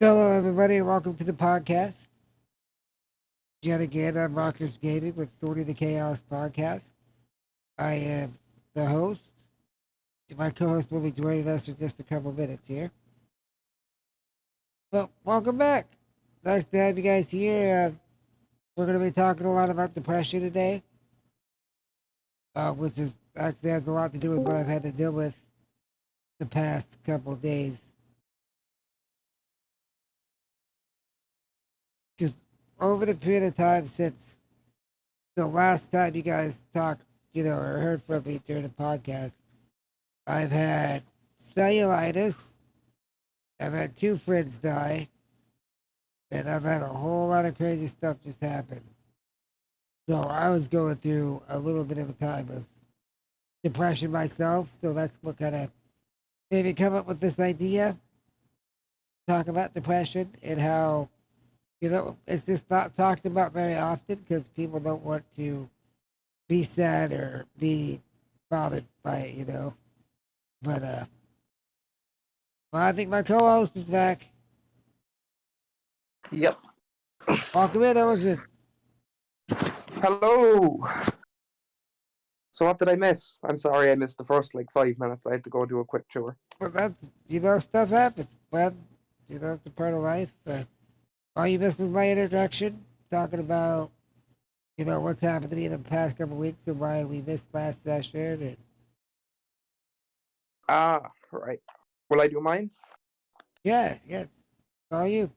Hello, everybody, and welcome to the podcast. Yet again, I'm Rockersgaming with Sorting the Chaos podcast. I am the host. My co-host will be joining us in just a couple minutes here. Well, welcome back. Nice to have you guys here. We're going to be talking a lot about depression today, which is actually has a lot to do with what I've had to deal with the past couple of days. Just over the period of time since the last time you guys talked, or heard from me during the podcast, I've had cellulitis. I've had 2 friends die, and I've had a whole lot of crazy stuff just happen. So I was going through a little bit of a time of depression myself. So that's what kind of made me come up with this idea, talk about depression and how, it's just not talked about very often because people don't want to be sad or be bothered by it. But well, I think my co-host is back. Yep. Welcome in, Ellison. Hello. So what did I miss? I'm sorry I missed the first 5 minutes. I had to go do a quick tour. Well, that's, stuff happens. But, it's a part of life. All you missed was my introduction, talking about, what's happened to me in the past couple of weeks and why we missed last session. And Right. Will I do mine? yeah, it's all you.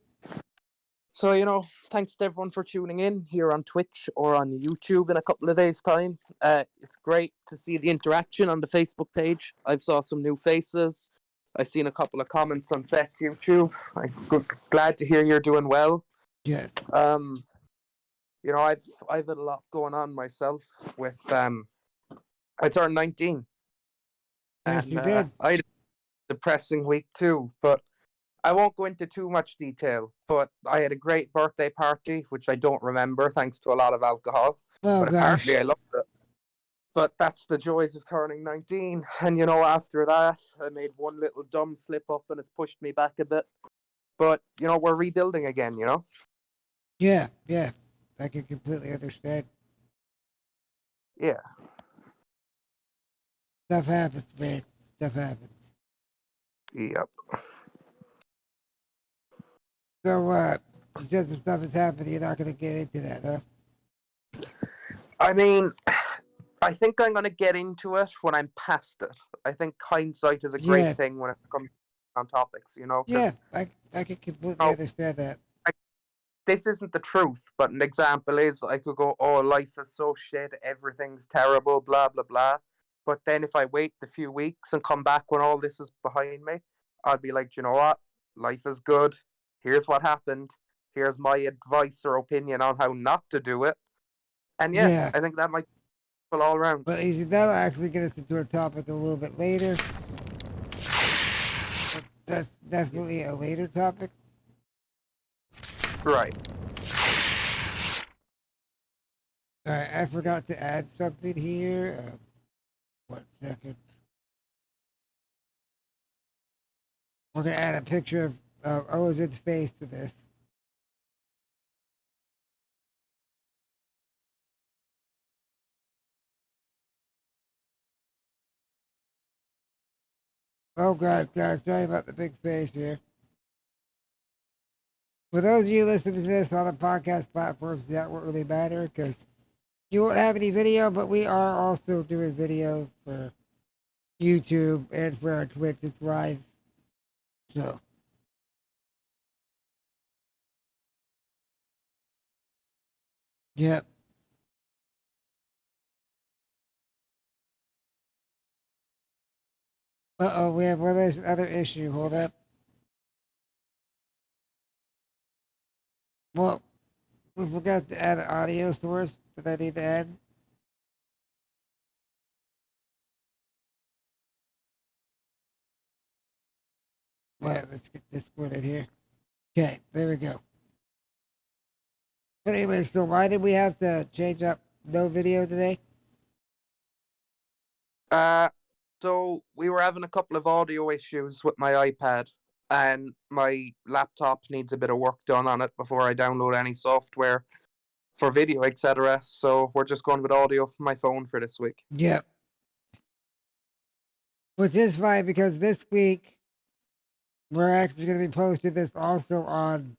So, thanks to everyone for tuning in here on Twitch or on YouTube in a couple of days' time. It's great to see the interaction on the Facebook page. I've saw some new faces. I've seen a couple of comments on Seth's YouTube. I'm glad to hear you're doing well. Yes. I've had a lot going on myself with I turned 19. Yes, And you did. I had a depressing week too, but I won't go into too much detail. But I had a great birthday party, which I don't remember thanks to a lot of alcohol. Oh, but gosh. apparently I loved it. But that's the joys of turning 19. And after that, I made one little dumb slip up and it's pushed me back a bit. But, we're rebuilding again, Yeah. I can completely understand. Yeah. Stuff happens, man. Stuff happens. Yep. So, you said some stuff is happening. You're not going to get into that, huh? I mean, I think I'm going to get into it when I'm past it. I think hindsight is a great thing when it comes on topics, Yeah, I can completely understand that. This isn't the truth, but an example is I could go, oh, life is so shit, everything's terrible, blah, blah, blah. But then if I wait a few weeks and come back when all this is behind me, I'll be like, you know what? Life is good. Here's what happened. Here's my advice or opinion on how not to do it. And yeah. I think that might be all around. But that'll actually get us into a topic a little bit later. That's definitely a later topic. Right. Alright, I forgot to add something here. 1 second. We're going to add a picture of Ozen's face to this. Oh, God, sorry about the big face here. For those of you listening to this on the podcast platforms, that won't really matter because you won't have any video, but we are also doing video for YouTube and for our Twitch. It's live. So. Yep. Uh-oh, we have one other issue. Hold up. Well, we forgot to add an audio source that I need to add. Well, let's get this put in here. Okay, there we go. But anyway, so why did we have to change up no video today? So we were having a couple of audio issues with my iPad. and my laptop needs a bit of work done on it before I download any software for video, etc. So we're just going with audio from my phone for this week. Yep. Which is fine because this week we're actually going to be posting this also on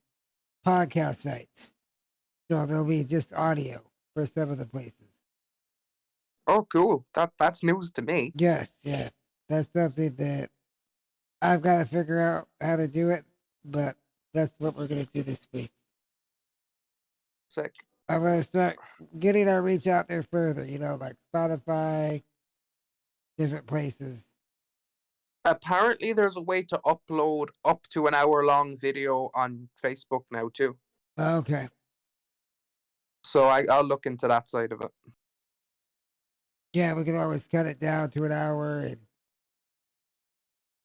podcast sites. So there'll be just audio for some of the places. Oh, cool. That's news to me. Yes, yeah. That's something that I've got to figure out how to do it, but that's what we're going to do this week. Sick. I'm going to start getting our reach out there further, like Spotify, different places. Apparently, there's a way to upload up to an hour-long video on Facebook now, too. Okay. So I'll look into that side of it. Yeah, we can always cut it down to an hour and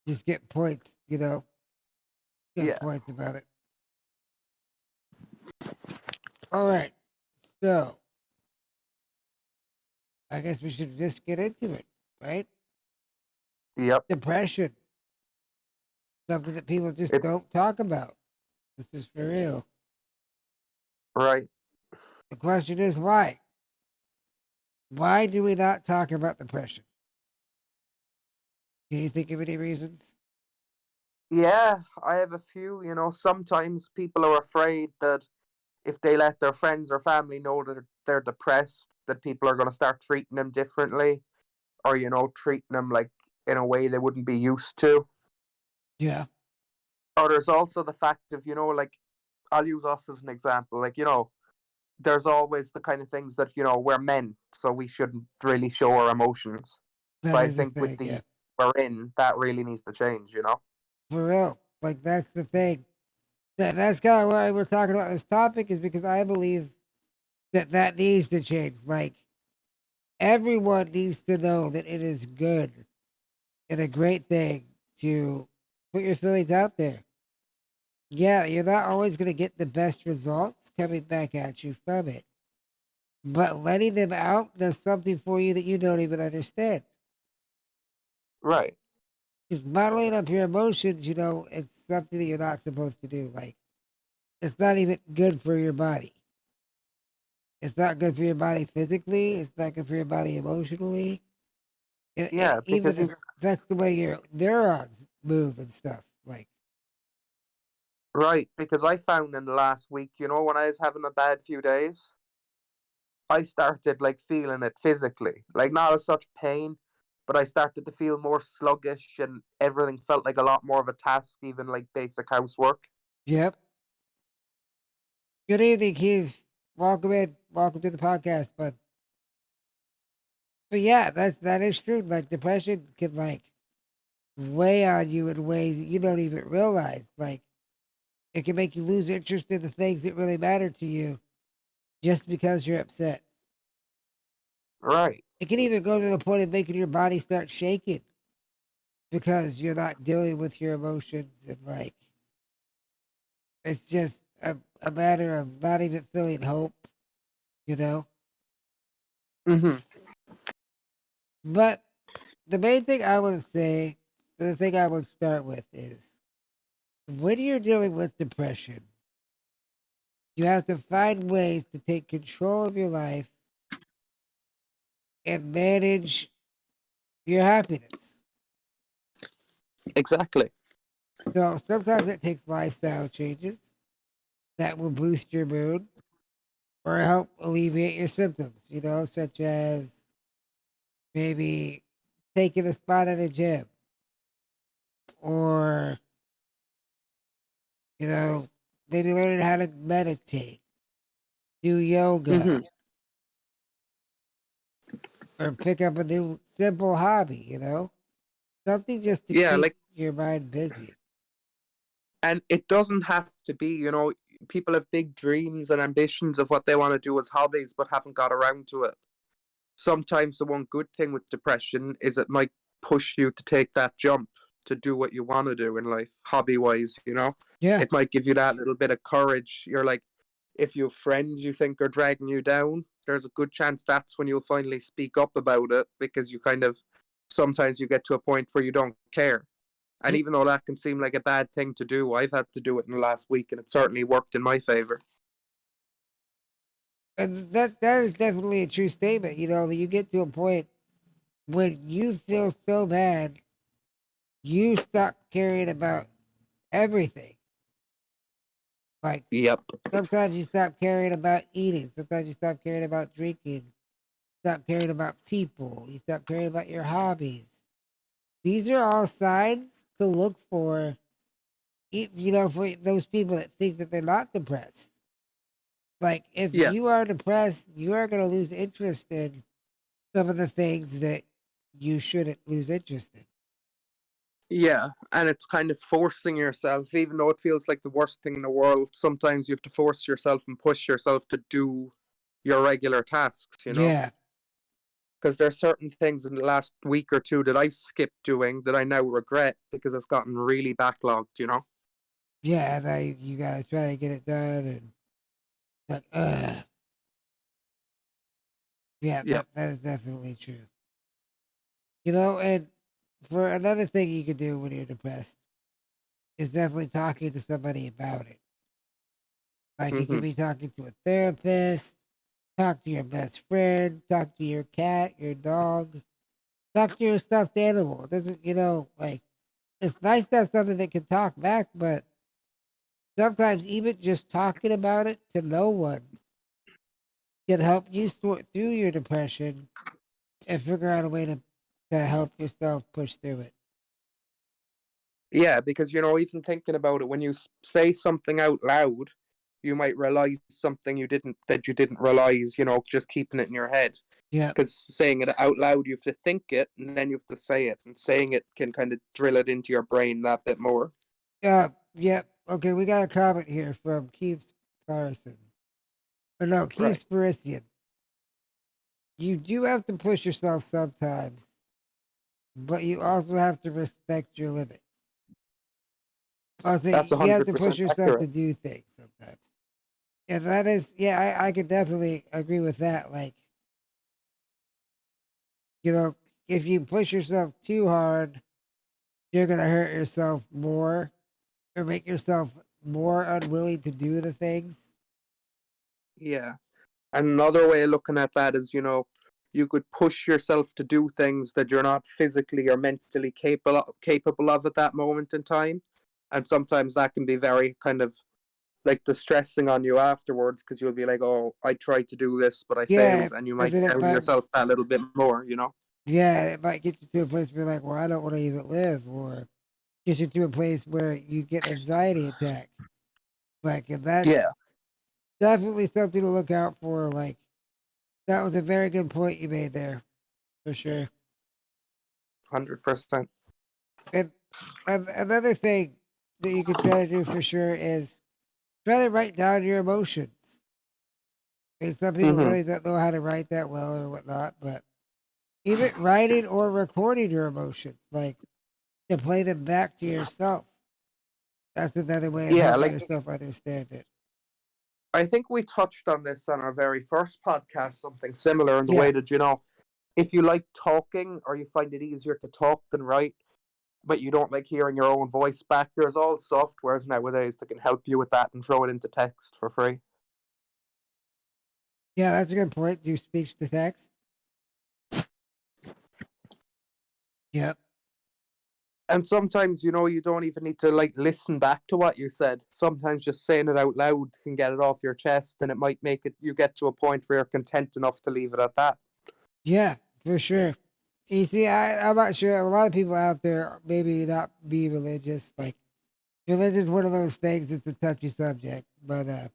just get points, get points about it. All right. So, I guess we should just get into it, right? Yep. Depression. Something that people just don't talk about. This is for real. Right. The question is why? Why do we not talk about depression? Can you think of any reasons? Yeah, I have a few. Sometimes people are afraid that if they let their friends or family know that they're depressed, that people are going to start treating them differently, or treating them like in a way they wouldn't be used to. Yeah. Or there's also the fact of like, I'll use us as an example. Like, there's always the kind of things that we're men, so we shouldn't really show our emotions. But I think with the we're in, that really needs to change. For real, like that's the thing. That's kind of why we're talking about this topic, is because I believe that needs to change. Like, everyone needs to know that it is good and a great thing to put your feelings out there. Yeah, you're not always going to get the best results coming back at you from it, but letting them out does something for you that you don't even understand. Right. Just bottling up your emotions, it's something that you're not supposed to do. Like, it's not even good for your body. It's not good for your body physically. It's not good for your body emotionally. It even affects the way your neurons move and stuff. Like, right, because I found in the last week, when I was having a bad few days, I started like feeling it physically, like not as such pain, but I started to feel more sluggish, and everything felt like a lot more of a task, even like basic housework. Yep. Good evening, Keith. Welcome in. Welcome to the podcast, bud. But yeah, that is true. Like, depression can like weigh on you in ways that you don't even realize. Like, it can make you lose interest in the things that really matter to you just because you're upset. Right. It can even go to the point of making your body start shaking because you're not dealing with your emotions, and like, it's just a matter of not even feeling hope, Mm-hmm. But the main thing I would say, the thing I would start with is, when you're dealing with depression, you have to find ways to take control of your life and manage your happiness. Exactly. So sometimes it takes lifestyle changes that will boost your mood or help alleviate your symptoms, such as maybe taking a spot at a gym, or, maybe learning how to meditate, do yoga, or pick up a new simple hobby, something just to keep your mind busy. And it doesn't have to be, people have big dreams and ambitions of what they want to do as hobbies, but haven't got around to it. Sometimes the one good thing with depression is it might push you to take that jump to do what you want to do in life, hobby-wise, Yeah. It might give you that little bit of courage. You're like, if you have friends you think are dragging you down, there's a good chance that's when you'll finally speak up about it, because you kind of, sometimes you get to a point where you don't care. And even though that can seem like a bad thing to do, I've had to do it in the last week, and it certainly worked in my favor. And that is definitely a true statement. You know, you get to a point when you feel so bad, you stop caring about everything. Like Yep. sometimes you stop caring about eating. Sometimes you stop caring about drinking. Stop caring about people. You stop caring about your hobbies. These are all signs to look for, you know, for those people that think that they're not depressed. Like, if Yes. you are depressed, you are going to lose interest in some of the things that you shouldn't lose interest in. Yeah, and it's kind of forcing yourself, even though it feels like the worst thing in the world. Sometimes you have to force yourself and push yourself to do your regular tasks, you know? Yeah. Because there are certain things in the last week or two that I've skipped doing that I now regret because it's gotten really backlogged, you know? Yeah. And you got to try to get it done. And, like, yeah, Yeah. that is definitely true. You know, and for another thing you can do when you're depressed is definitely talking to somebody about it. Like, you could Mm-hmm. be talking to a therapist, talk to your best friend, talk to your cat, your dog, talk to your stuffed animal. It doesn't, you know, like, it's nice to have something that can talk back, but sometimes even just talking about it to no one can help you sort through your depression and figure out a way to help yourself push through it. Yeah, because, you know, even thinking about it, when you say something out loud, you might realize something that you didn't realize, you know, just keeping it in your head. Yeah. Because saying it out loud, you have to think it and then you have to say it, and saying it can kind of drill it into your brain that bit more. Yeah. Yep. Okay, we got a comment here from Keith Carson. Or no, Right. Keith Sparisian. You do have to push yourself sometimes, but you also have to respect your limits. Also, That's you have to push 100% yourself to accurate. do things sometimes. And that is, yeah, I could definitely agree with that. Like, you know, if you push yourself too hard, you're going to hurt yourself more or make yourself more unwilling to do the things. Yeah. Another way of looking at that is, you know, you could push yourself to do things that you're not physically or mentally capable of at that moment in time. And sometimes that can be very kind of like distressing on you afterwards, because you'll be like, oh, I tried to do this, but I Yeah, failed. And you and might then doubt yourself that little bit more, you know? it might get you to a place where you're like, well, I don't want to even live, or get you to a place where you get anxiety attacks. Like, and that's Yeah, definitely something to look out for. Like, that was a very good point you made there, for sure. 100%. And another thing that you could try to do for sure is try to write down your emotions. And some people Mm-hmm. really don't know how to write that well or whatnot, but even writing or recording your emotions, like to play them back to yourself. That's another way of Yeah, helping like yourself understand it. I think we touched on this on our very first podcast, something similar in the Yeah. way that, you know, if you like talking or you find it easier to talk than write, but you don't like hearing your own voice back, there's all softwares nowadays that can help you with that and throw it into text for free. Yeah, that's a good point. Do speech to text. Yep. And sometimes, you know, you don't even need to like listen back to what you said. Sometimes just saying it out loud can get it off your chest, and it might make it you get to a point where you're content enough to leave it at that. Yeah, for sure. You see, I'm not sure. A lot of people out there maybe not be religious. Like, religion is one of those things. It's a touchy subject. But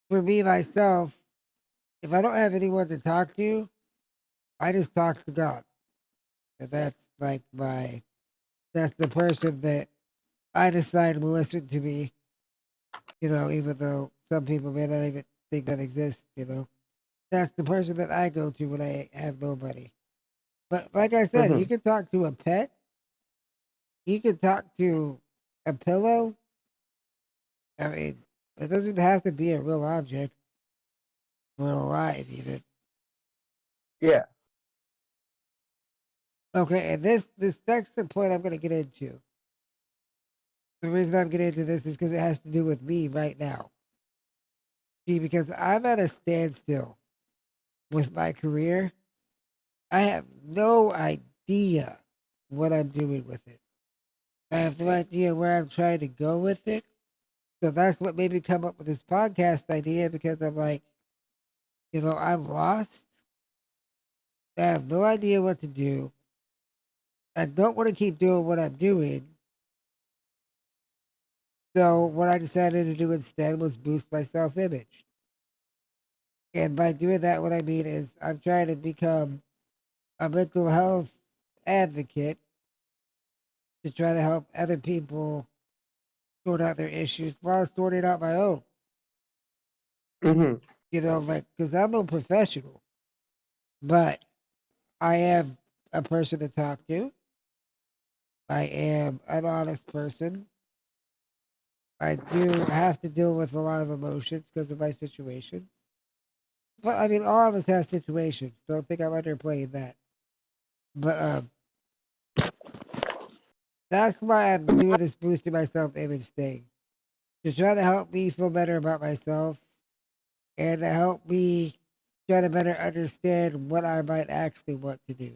for me myself, if I don't have anyone to talk to, I just talk to God. And that's like that's the person that I decide will listen to me. You know, even though some people may not even think that exists. You know, that's the person that I go to when I have nobody. But like I said, you Mm-hmm. can talk to a pet. You can talk to a pillow. I mean, it doesn't have to be a real object. Real alive, even. Yeah. Okay, and this next point I'm going to get into. The reason I'm getting into this is because it has to do with me right now. See, because I'm at a standstill with my career. I have no idea what I'm doing with it. I have no idea where I'm trying to go with it. So that's what made me come up with this podcast idea because I'm like, I'm lost. I have no idea what to do. I don't want to keep doing what I'm doing. So what I decided to do instead was boost my self-image. And by doing that, what I mean is I'm trying to become a mental health advocate to try to help other people sort out their issues while sorting out my own. Mm-hmm. Because I'm no professional, but I am a person to talk to. I am an honest person. I do have to deal with a lot of emotions because of my situation. But I mean, all of us have situations. Don't think I'm underplaying that. But that's why I'm doing this boosting my self-image thing to try to help me feel better about myself and to help me try to better understand what I might actually want to do.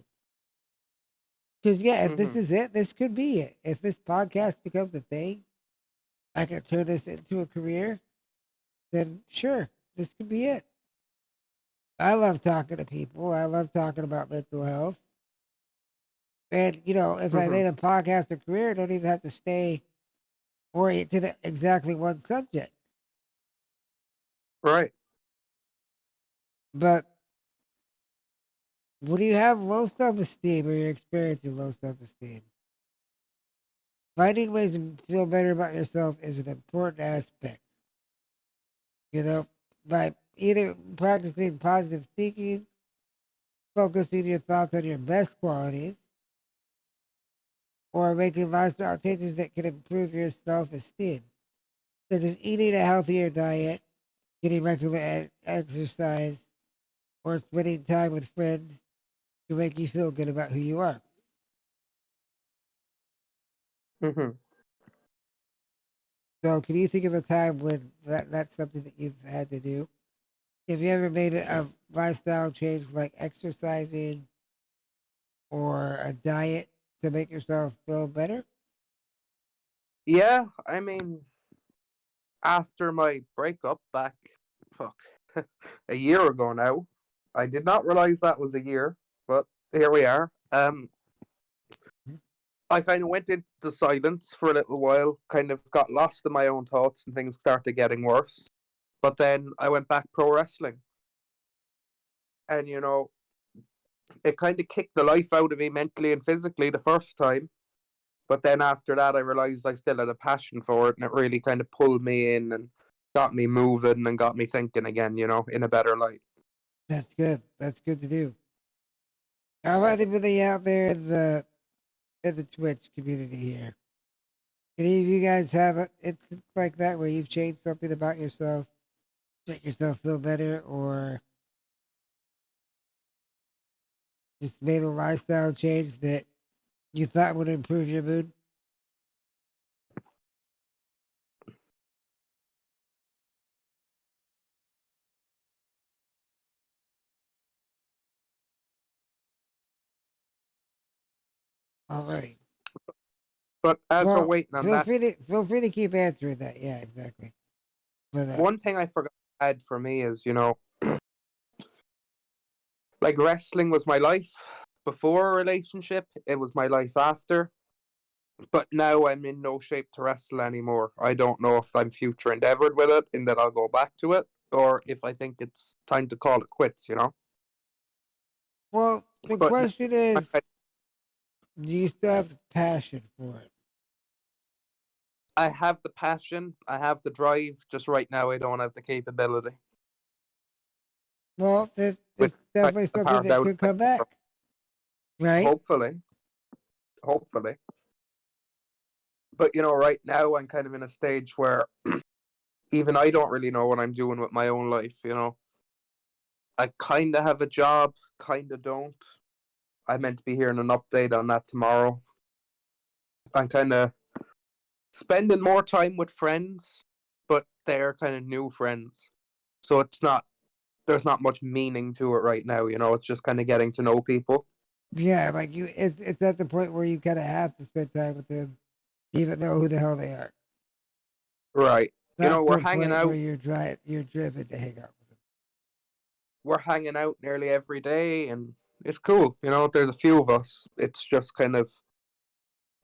Because yeah, if this Mm-hmm. is it, this could be it. If this podcast becomes a thing, I can turn this into a career. Then sure, this could be it. I love talking to people. I love talking about mental health. And if I Mm-hmm. made a podcast a career, I don't even have to stay oriented to exactly one subject. Right. But when you have low self-esteem or you're experiencing low self-esteem, finding ways to feel better about yourself is an important aspect. You know, by either practicing positive thinking, focusing your thoughts on your best qualities, or making lifestyle changes that can improve your self-esteem, such as eating a healthier diet, getting regular exercise, or spending time with friends to make you feel good about who you are. Mm-hmm. So, can you think of a time when that's something that you've had to do? Have you ever made a lifestyle change like exercising or a diet to make yourself feel better? Yeah, I mean, after my breakup back, fuck, a year ago now, I did not realize that was a year, but here we are. I kind of went into the silence for a little while, kind of got lost in my own thoughts, and things started getting worse. But then I went back pro wrestling, and it kind of kicked the life out of me mentally and physically the first time. But then after that, I realized I still had a passion for it, and it really kind of pulled me in and got me moving and got me thinking again, in a better light. That's good. That's good to do. How about anybody out there in the Twitch community here? Any of you guys have a instance like that where you've changed something about yourself, make yourself feel better, or just made a lifestyle change that you thought would improve your mood? Alrighty. But as we're Well, waiting on that, feel free to keep answering that. Yeah, exactly. But one thing I forgot to add for me is, like wrestling was my life before a relationship, it was my life after. But now I'm in no shape to wrestle anymore. I don't know if I'm future endeavored with it and that I'll go back to it, or if I think it's time to call it quits. well, the But question is, do you still have the passion for it? I have the passion, I have the drive. Just right now, I don't have the capability. Well, With it's definitely the something part that out, could come back, right? hopefully, hopefully. But right now I'm kind of in a stage where even I don't really know what I'm doing with my own life. I kind of have a job, kind of don't. I meant to be hearing an update on that tomorrow. I'm kind of spending more time with friends, but they're kind of new friends. So there's not much meaning to it right now, it's just kind of getting to know people. Yeah, like it's at the point where you kind of have to spend time with them, even know who the hell they are. Right. Not to We're a hanging point where out. you're driven to hang out with them. We're hanging out nearly every day, and it's cool. There's a few of us. It's just kind of,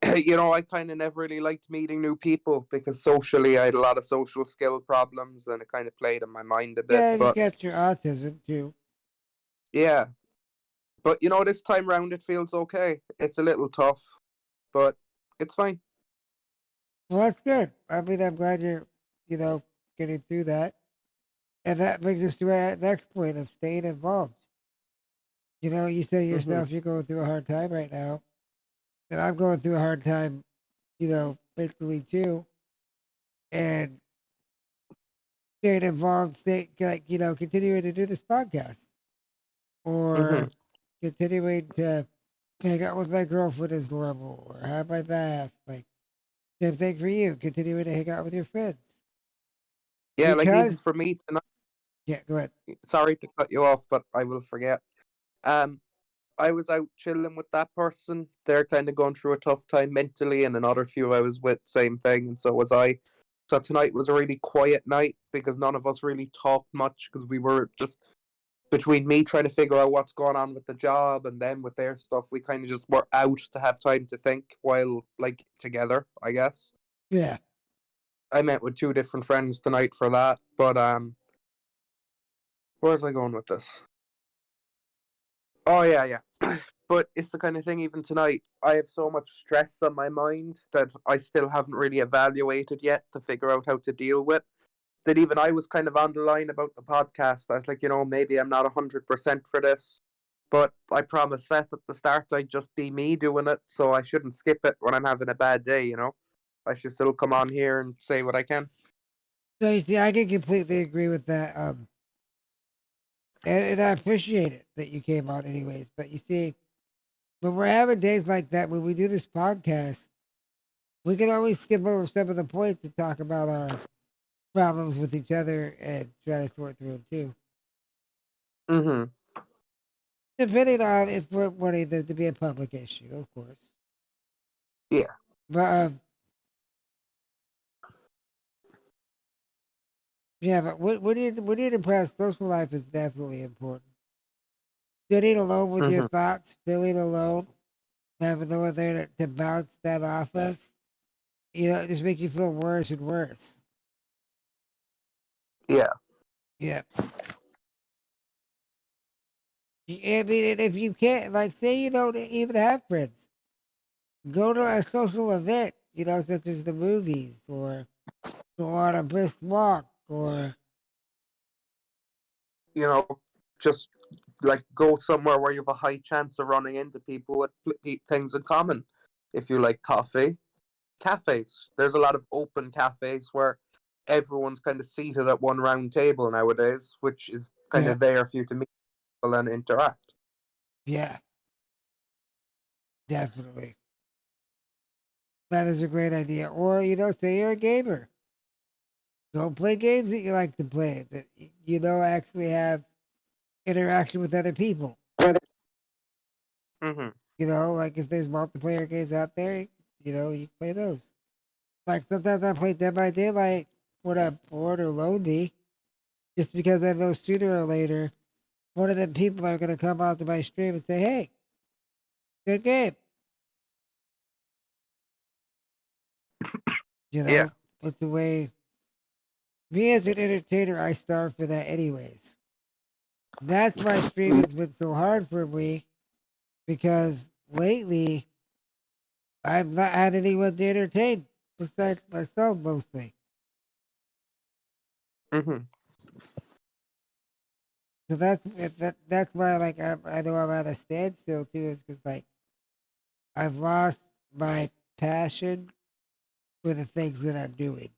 I kind of never really liked meeting new people because socially I had a lot of social skill problems, and it kind of played in my mind a bit. Yeah, you But got your autism too. yeah, but this time round it feels okay. It's a little tough, but it's fine. Well, that's good. I mean, I'm glad you're, getting through that. And that brings us to our next point of staying involved. You say Mhm. yourself you're going through a hard time right now. And I'm going through a hard time, basically too. And staying involved, continuing to do this podcast Mhm. or continuing to hang out with my girlfriend as normal or have my bath. Like, same thing for you, continuing to hang out with your friends. Yeah, like even Because, for me tonight. yeah, go ahead. Sorry to cut you off, but I will forget. Um, I was out chilling with that person. They're kind of going through a tough time mentally, and another few I was with, same thing, and so was I. So tonight was a really quiet night because none of us really talked much because we were just between me trying to figure out what's going on with the job and them with their stuff. We kind of just were out to have time to think while like together, I guess. Yeah. I met with two different friends tonight for that, but where's I going with this? Oh yeah, yeah. But it's the kind of thing. Even tonight, I have so much stress on my mind that I still haven't really evaluated yet to figure out how to deal with. That even I was kind of on the line about the podcast. I was like, maybe I'm not 100% for this, but I promised Seth at the start I'd just be me doing it, so I shouldn't skip it when I'm having a bad day. I should still come on here and say what I can. So you see, I can completely agree with that. And I appreciate it that you came out anyways. But you see, when we're having days like that, when we do this podcast, we can always skip over some of the points and talk about our problems with each other and try to sort through them too. Mm-hmm. Depending on if we're wanting there to be a public issue, of course. Yeah. But yeah, but when you're depressed, social life is definitely important. Sitting alone with your Mm-hmm. thoughts, feeling alone, having no one there to bounce that off of, it just makes you feel worse and worse. Yeah. Yeah. I mean, and if you can't, like, say you don't even have friends, go to a social event, such as the movies, or go on a brisk walk, or you know, just like go somewhere where you have a high chance of running into people with things in common. If you like coffee, cafes. There's a lot of open cafes where everyone's kind of seated at one round table nowadays, which is kind yeah, of there for you to meet people and interact. yeah, definitely. That is a great idea. Or, say you're a gamer. Go play games that you like to play that, actually have interaction with other people. Mm-hmm. Like if there's multiplayer games out there, you play those. Like sometimes I play Dead by Daylight when I'm bored or lonely, just because I know sooner or later one of them people are gonna come out to my stream and say, "Hey, good game," you Yeah. know. But the way me as an entertainer, I starve for that anyways. That's why streaming's been so hard for me because lately I've not had anyone to entertain besides myself mostly. Mm-hmm. So that's why like I know I'm at a standstill too, is because like I've lost my passion for the things that I'm doing.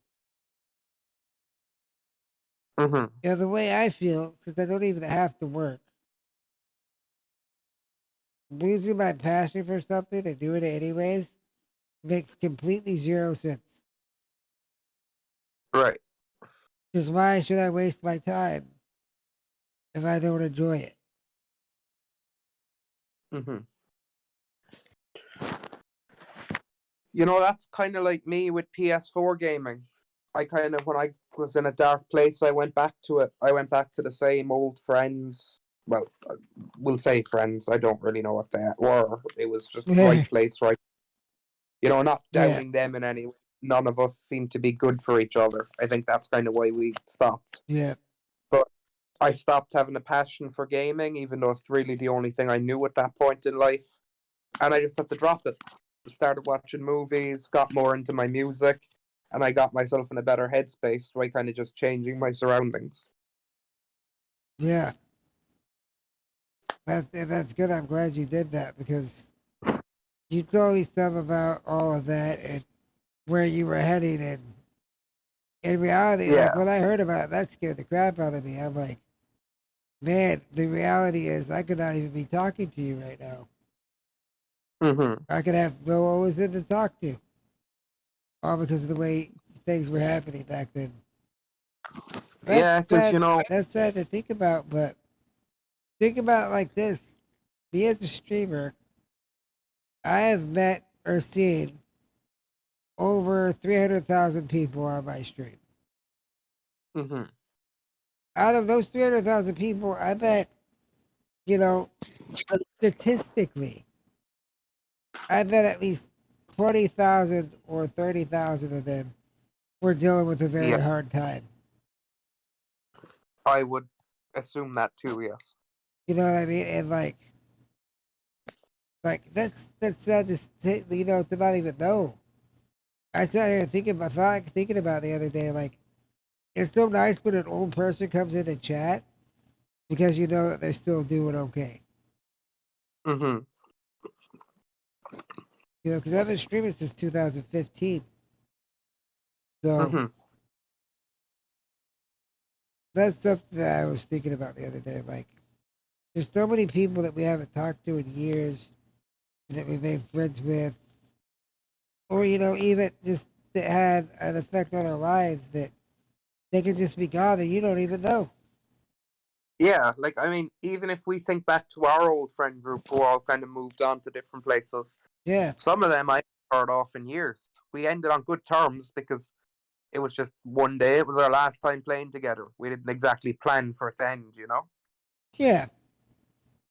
Mm-hmm. The way I feel, since I don't even have to work, losing my passion for something and doing it anyways makes completely zero sense. Right. Because why should I waste my time if I don't enjoy it? Mm-hmm. You know, that's kind of like me with PS4 gaming. I kind of, when I was in a dark place, I went back to it. I went back to the same old friends. Well, we'll say friends. I don't really know what they were. It was just right place, right. You know, not Yeah. doubting them in any way. None of us seem to be good for each other. I think that's kind of why we stopped. Yeah. But I stopped having a passion for gaming, even though it's really the only thing I knew at that point in life. And I just had to drop it. Started watching movies, got more into my music, and I got myself in a better headspace by kind of just changing my surroundings. Yeah. That's good. I'm glad you did that because you told me stuff about all of that and where you were heading. And in reality, like when I heard about it, that scared the crap out of me. I'm like, man, the reality is I could not even be talking to you right now. Mm-hmm. I could have no one was in to talk to. All because of the way things were happening back then. Because, you know... That's sad to think about, but think about it like this. Me as a streamer, I have met or seen over 300,000 people on my stream. Mm-hmm. Out of those 300,000 people, I bet, you know, statistically, I bet at least 20,000 or 30,000 of them were dealing with a very hard time. I would assume that too, yes. You know what I mean? And like that's sad to you know, to not even know. I sat here thinking about the other day, like it's so nice when an old person comes in and chat because you know that they're still doing okay. Mm-hmm. You know, because I've been streaming since 2015. So that's something that I was thinking about the other day. Like, there's so many people that we haven't talked to in years that we made friends with, or you know, even just that had an effect on our lives that they can just be gone and you don't even know. Yeah, like, I mean, even if we think back to our old friend group who all kind of moved on to different places, some of them I haven't heard off in years. We ended on good terms because it was just one day. It was our last time playing together. We didn't exactly plan for it to end, you know? Yeah.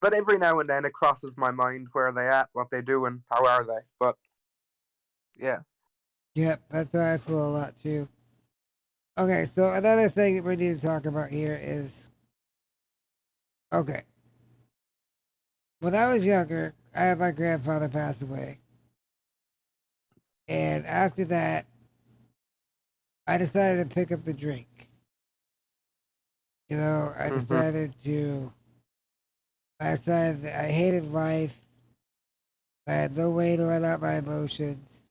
But every now and then it crosses my mind where they at, what they doing, how are they. But, yeah. Yep, that's how I feel a lot too. Okay, so another thing that we need to talk about here is, okay, when I was younger, I had my grandfather pass away. And after that, I decided to pick up the drink. You know, I decided that I hated life. I had no way to let out my emotions.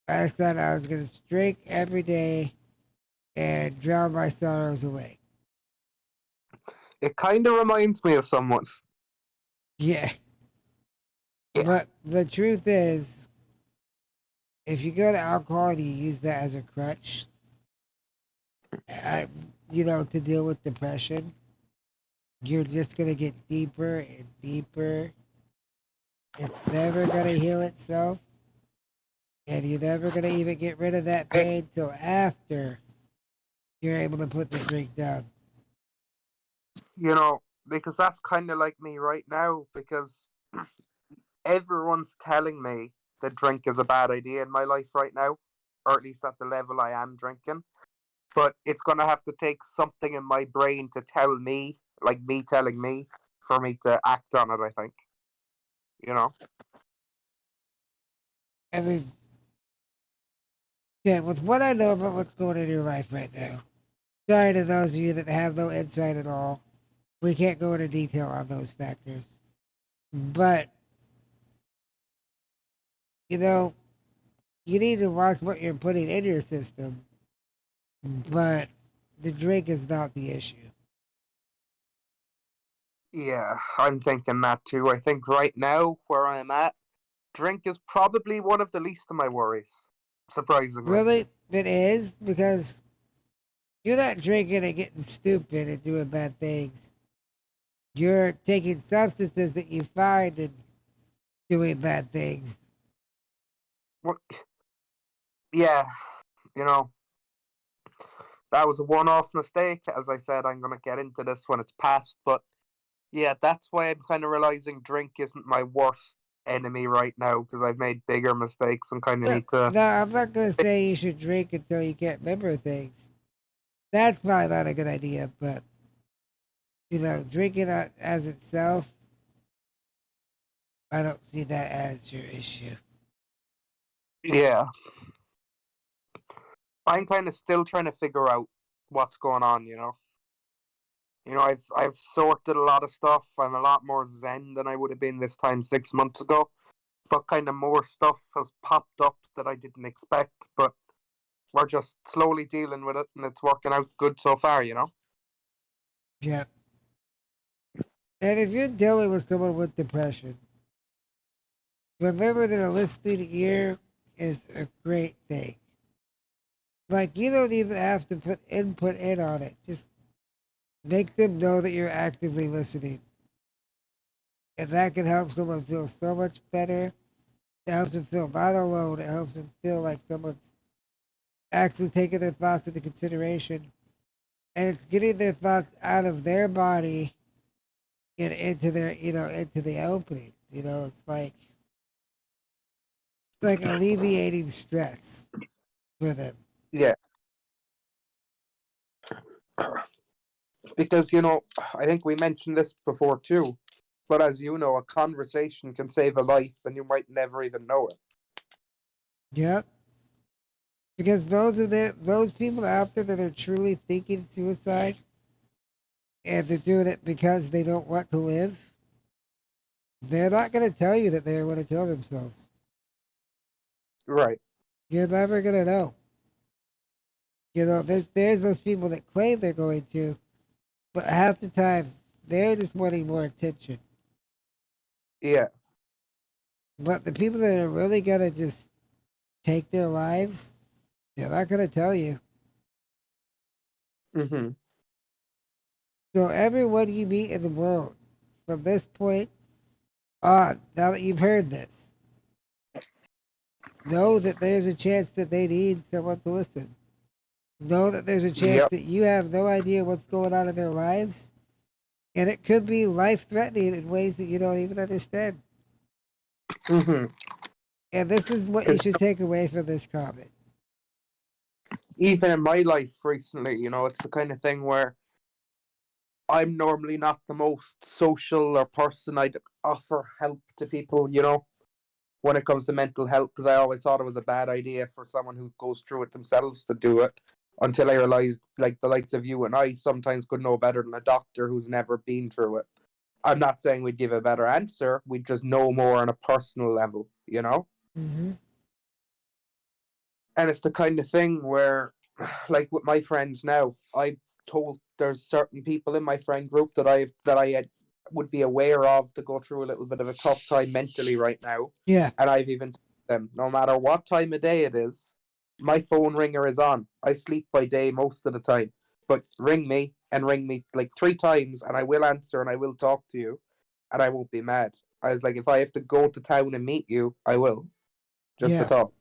I decided I was going to drink every day and drown my sorrows away. It kind of reminds me of someone. Yeah. But the truth is, if you go to alcohol and you use that as a crutch, you know, to deal with depression, you're just going to get deeper and deeper. It's never going to heal itself. And you're never going to even get rid of that pain till after you're able to put the drink down. You know, because that's kind of like me right now, because everyone's telling me that drink is a bad idea in my life right now, or at least at the level I am drinking. But it's going to have to take something in my brain to tell me, like me telling me, for me to act on it, I think. You know? I mean, yeah, with what I know about what's going on in your life right now, sorry to those of you that have no insight at all. We can't go into detail on those factors. But, you know, you need to watch what you're putting in your system. But the drink is not the issue. Yeah, I'm thinking that too. I think right now, where I'm at, drink is probably one of the least of my worries. Surprisingly. Really, it is because You're not drinking and getting stupid and doing bad things. You're taking substances that you find and doing bad things. What? Yeah, you know, that was a one-off mistake. As I said, I'm gonna get into this when it's past, but yeah, that's why I'm kind of realizing drink isn't my worst enemy right now because I've made bigger mistakes and kind of But need to. no, I'm not going to say you should drink until you can't remember things. That's probably not a good idea, but, drinking as itself, I don't see that as your issue. Yeah, I'm kind of still trying to figure out what's going on. I've sorted a lot of stuff. I'm a lot more zen than I would have been this time 6 months ago. But kind of more stuff has popped up that I didn't expect. But we're just slowly dealing with it, and it's working out good so far. Yeah. And if you're dealing with someone with depression, remember that a listening ear is a great thing. Like, you don't even have to put input in on it. Just make them know that you're actively listening. And that can help someone feel so much better. It helps them feel not alone. It helps them feel like someone's actually taking their thoughts into consideration. And it's getting their thoughts out of their body and into their, into the opening. It's like alleviating stress for them. Yeah. Because, I think we mentioned this before too. But as you know, a conversation can save a life and you might never even know it. Yep. Because those people out there that are truly thinking suicide and they're doing it because they don't want to live, they're not going to tell you that they want to kill themselves. Right. You're never going to know. There's those people that claim they're going to, but half the time they're just wanting more attention. Yeah. But the people that are really going to just take their lives, they're not going to tell you. Mm-hmm. So everyone you meet in the world, from this point on, now that you've heard this, know that there's a chance that they need someone to listen. Know that there's a chance Yep. that you have no idea what's going on in their lives. And it could be life threatening in ways that you don't even understand. Mm-hmm. And this is what you should take away from this comment. Even in my life recently, it's the kind of thing where I'm normally not the most social or person I'd offer help to people, when it comes to mental health, because I always thought it was a bad idea for someone who goes through it themselves to do it, until I realized, like the likes of you and I sometimes could know better than a doctor who's never been through it. I'm not saying we'd give a better answer, we'd just know more on a personal level. Mm-hmm. And it's the kind of thing where, like with my friends now, I've told there's certain people in my friend group that I would be aware of to go through a little bit of a tough time mentally right now. Yeah. And I've even told them, no matter what time of day it is, my phone ringer is on. I sleep by day most of the time, but ring me like 3 times, and I will answer and I will talk to you, and I won't be mad. I was like, if I have to go to town and meet you, I will, just to Yeah. talk.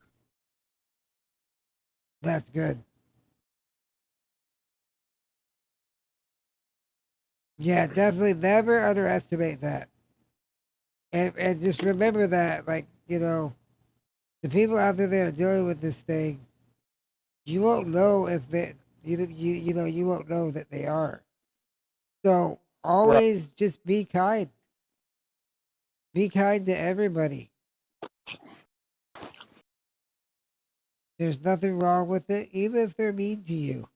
That's good. Yeah, definitely never underestimate that. And just remember that, like, the people out there that are dealing with this thing, you won't know if they, you won't know that they are. So Right. always just be kind. Be kind to everybody. There's nothing wrong with it, even if they're mean to you.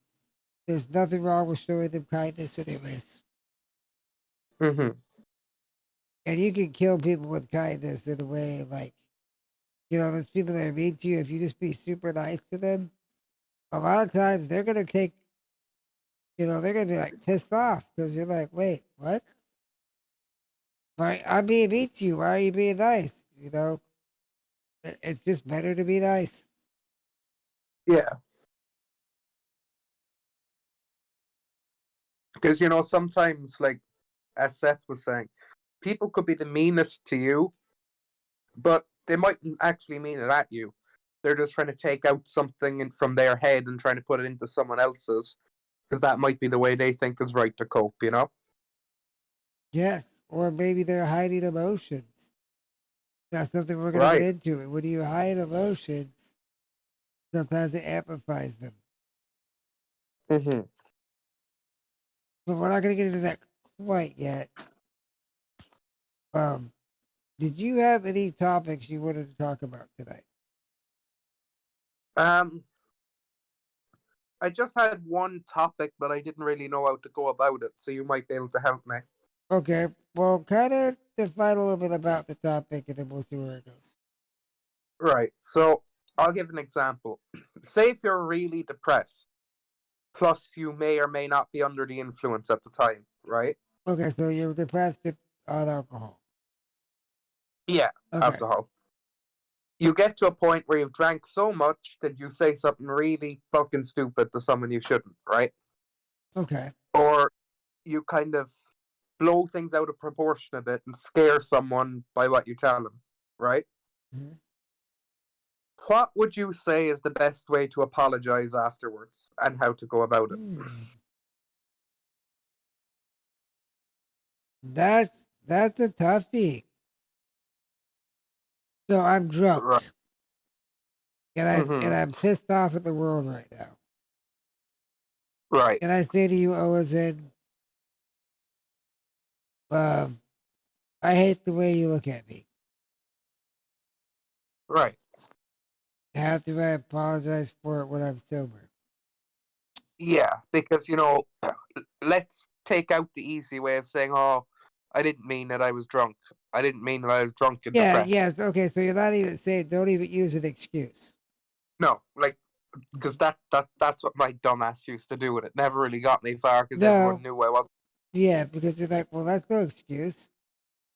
There's nothing wrong with showing them kindness anyways. Mm-hmm. And you can kill people with kindness in a way, like, those people that are mean to you, if you just be super nice to them, a lot of times they're going to take, they're going to be like pissed off because you're like, wait, what? Why, I'm being mean to you. Why are you being nice? It's just better to be nice. Yeah. Because, sometimes, like, as Seth was saying, people could be the meanest to you, but they mightn't actually mean it at you. They're just trying to take out something from their head and trying to put it into someone else's, because that might be the way they think is right to cope, Yes, or maybe they're hiding emotions. That's something we're going to get Right. into. When you hide emotions, sometimes it amplifies them. Mm-hmm. But we're not going to get into that quite yet. Did you have any topics you wanted to talk about tonight? I just had one topic, but I didn't really know how to go about it, so you might be able to help me. Okay, well, kind of define a little bit about the topic and then we'll see where it goes. Right. So I'll give an example. Say if you're really depressed, plus you may or may not be under the influence at the time, right? Okay, so you're depressed on alcohol. Yeah, Okay. alcohol. You get to a point where you've drank so much that you say something really fucking stupid to someone you shouldn't, right? Okay. Or you kind of blow things out of proportion a bit and scare someone by what you tell them, right? Mm-hmm. What would you say is the best way to apologize afterwards and how to go about it? That's a toughie. So I'm drunk, Right. and I'm pissed off at the world right now. Right. And I say to you, Owen, I hate the way you look at me. Right. How do I apologize for it when I'm sober? Yeah, because let's take out the easy way of saying, "Oh, I didn't mean that I was drunk. I didn't mean that I was drunk and Yeah, depressed." yes, okay, so you're not even saying, don't even use an excuse. No, like, because that's what my dumbass used to do, and it never really got me far because everyone No, knew I wasn't. yeah, because you're like, well, that's no excuse.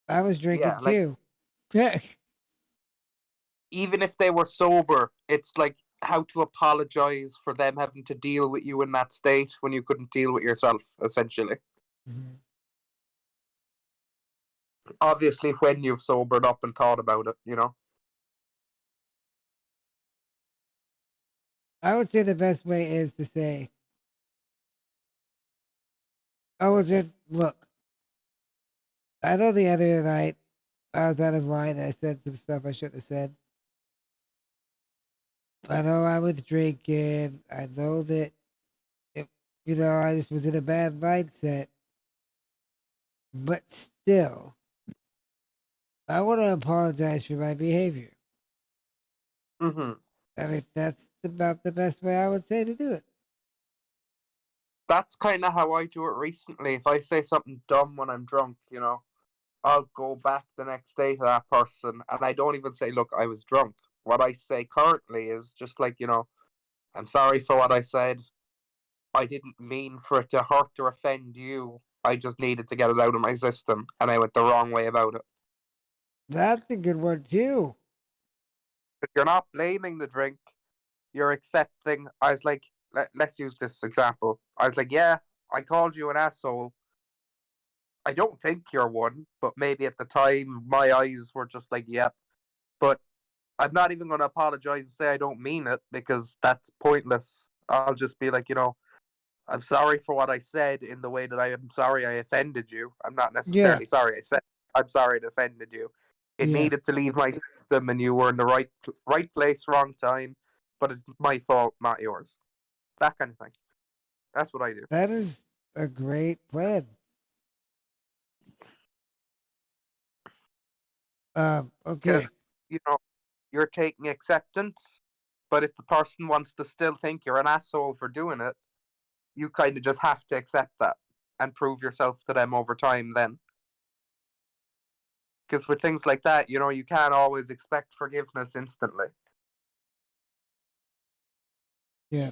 I was drinking Yeah, like too. Yeah. even if they were sober, it's like how to apologize for them having to deal with you in that state when you couldn't deal with yourself, essentially. Mhm. Obviously, when you've sobered up and thought about it. I would say the best way is to say, look, I know the other night I was out of line and I said some stuff I shouldn't have said. I know I was drinking. I know that, it, I just was in a bad mindset. But still, I want to apologize for my behavior. Mm-hmm. I mean, that's about the best way I would say to do it. That's kind of how I do it recently. If I say something dumb when I'm drunk, I'll go back the next day to that person and I don't even say, "Look, I was drunk." What I say currently is just like, "I'm sorry for what I said. I didn't mean for it to hurt or offend you. I just needed to get it out of my system and I went the wrong way about it." That's a good one, too. If you're not blaming the drink, you're accepting. I was like, let's use this example. I was like, "Yeah, I called you an asshole. I don't think you're one, but maybe at the time my eyes were just like, yep." But I'm not even going to apologize and say I don't mean it because that's pointless. I'll just be like, "I'm sorry for what I said in the way that I am sorry I offended you. I'm not Yeah, necessarily sorry I said I'm sorry it offended you. It yeah. needed to leave my system and you were in the right place, wrong time, but it's my fault, not yours." That kind of thing. That's what I do. That is a great plan. Because, Okay. you know, you're taking acceptance, but if the person wants to still think you're an asshole for doing it, you kind of just have to accept that and prove yourself to them over time then. Because with things like that, you can't always expect forgiveness instantly. Yeah.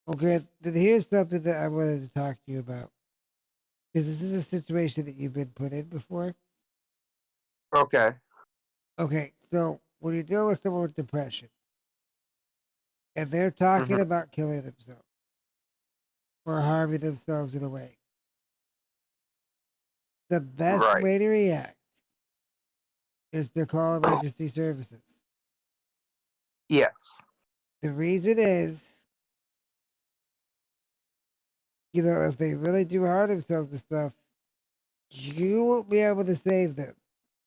Okay. Then here's something that I wanted to talk to you about. Because this is a situation that you've been put in before. Okay. Okay. So when you deal with someone with depression, If they're talking Mhm. about killing themselves or harming themselves in a way, the best Right. way to react is to call emergency services. Yes. The reason is, if they really do harm themselves and stuff, you won't be able to save them.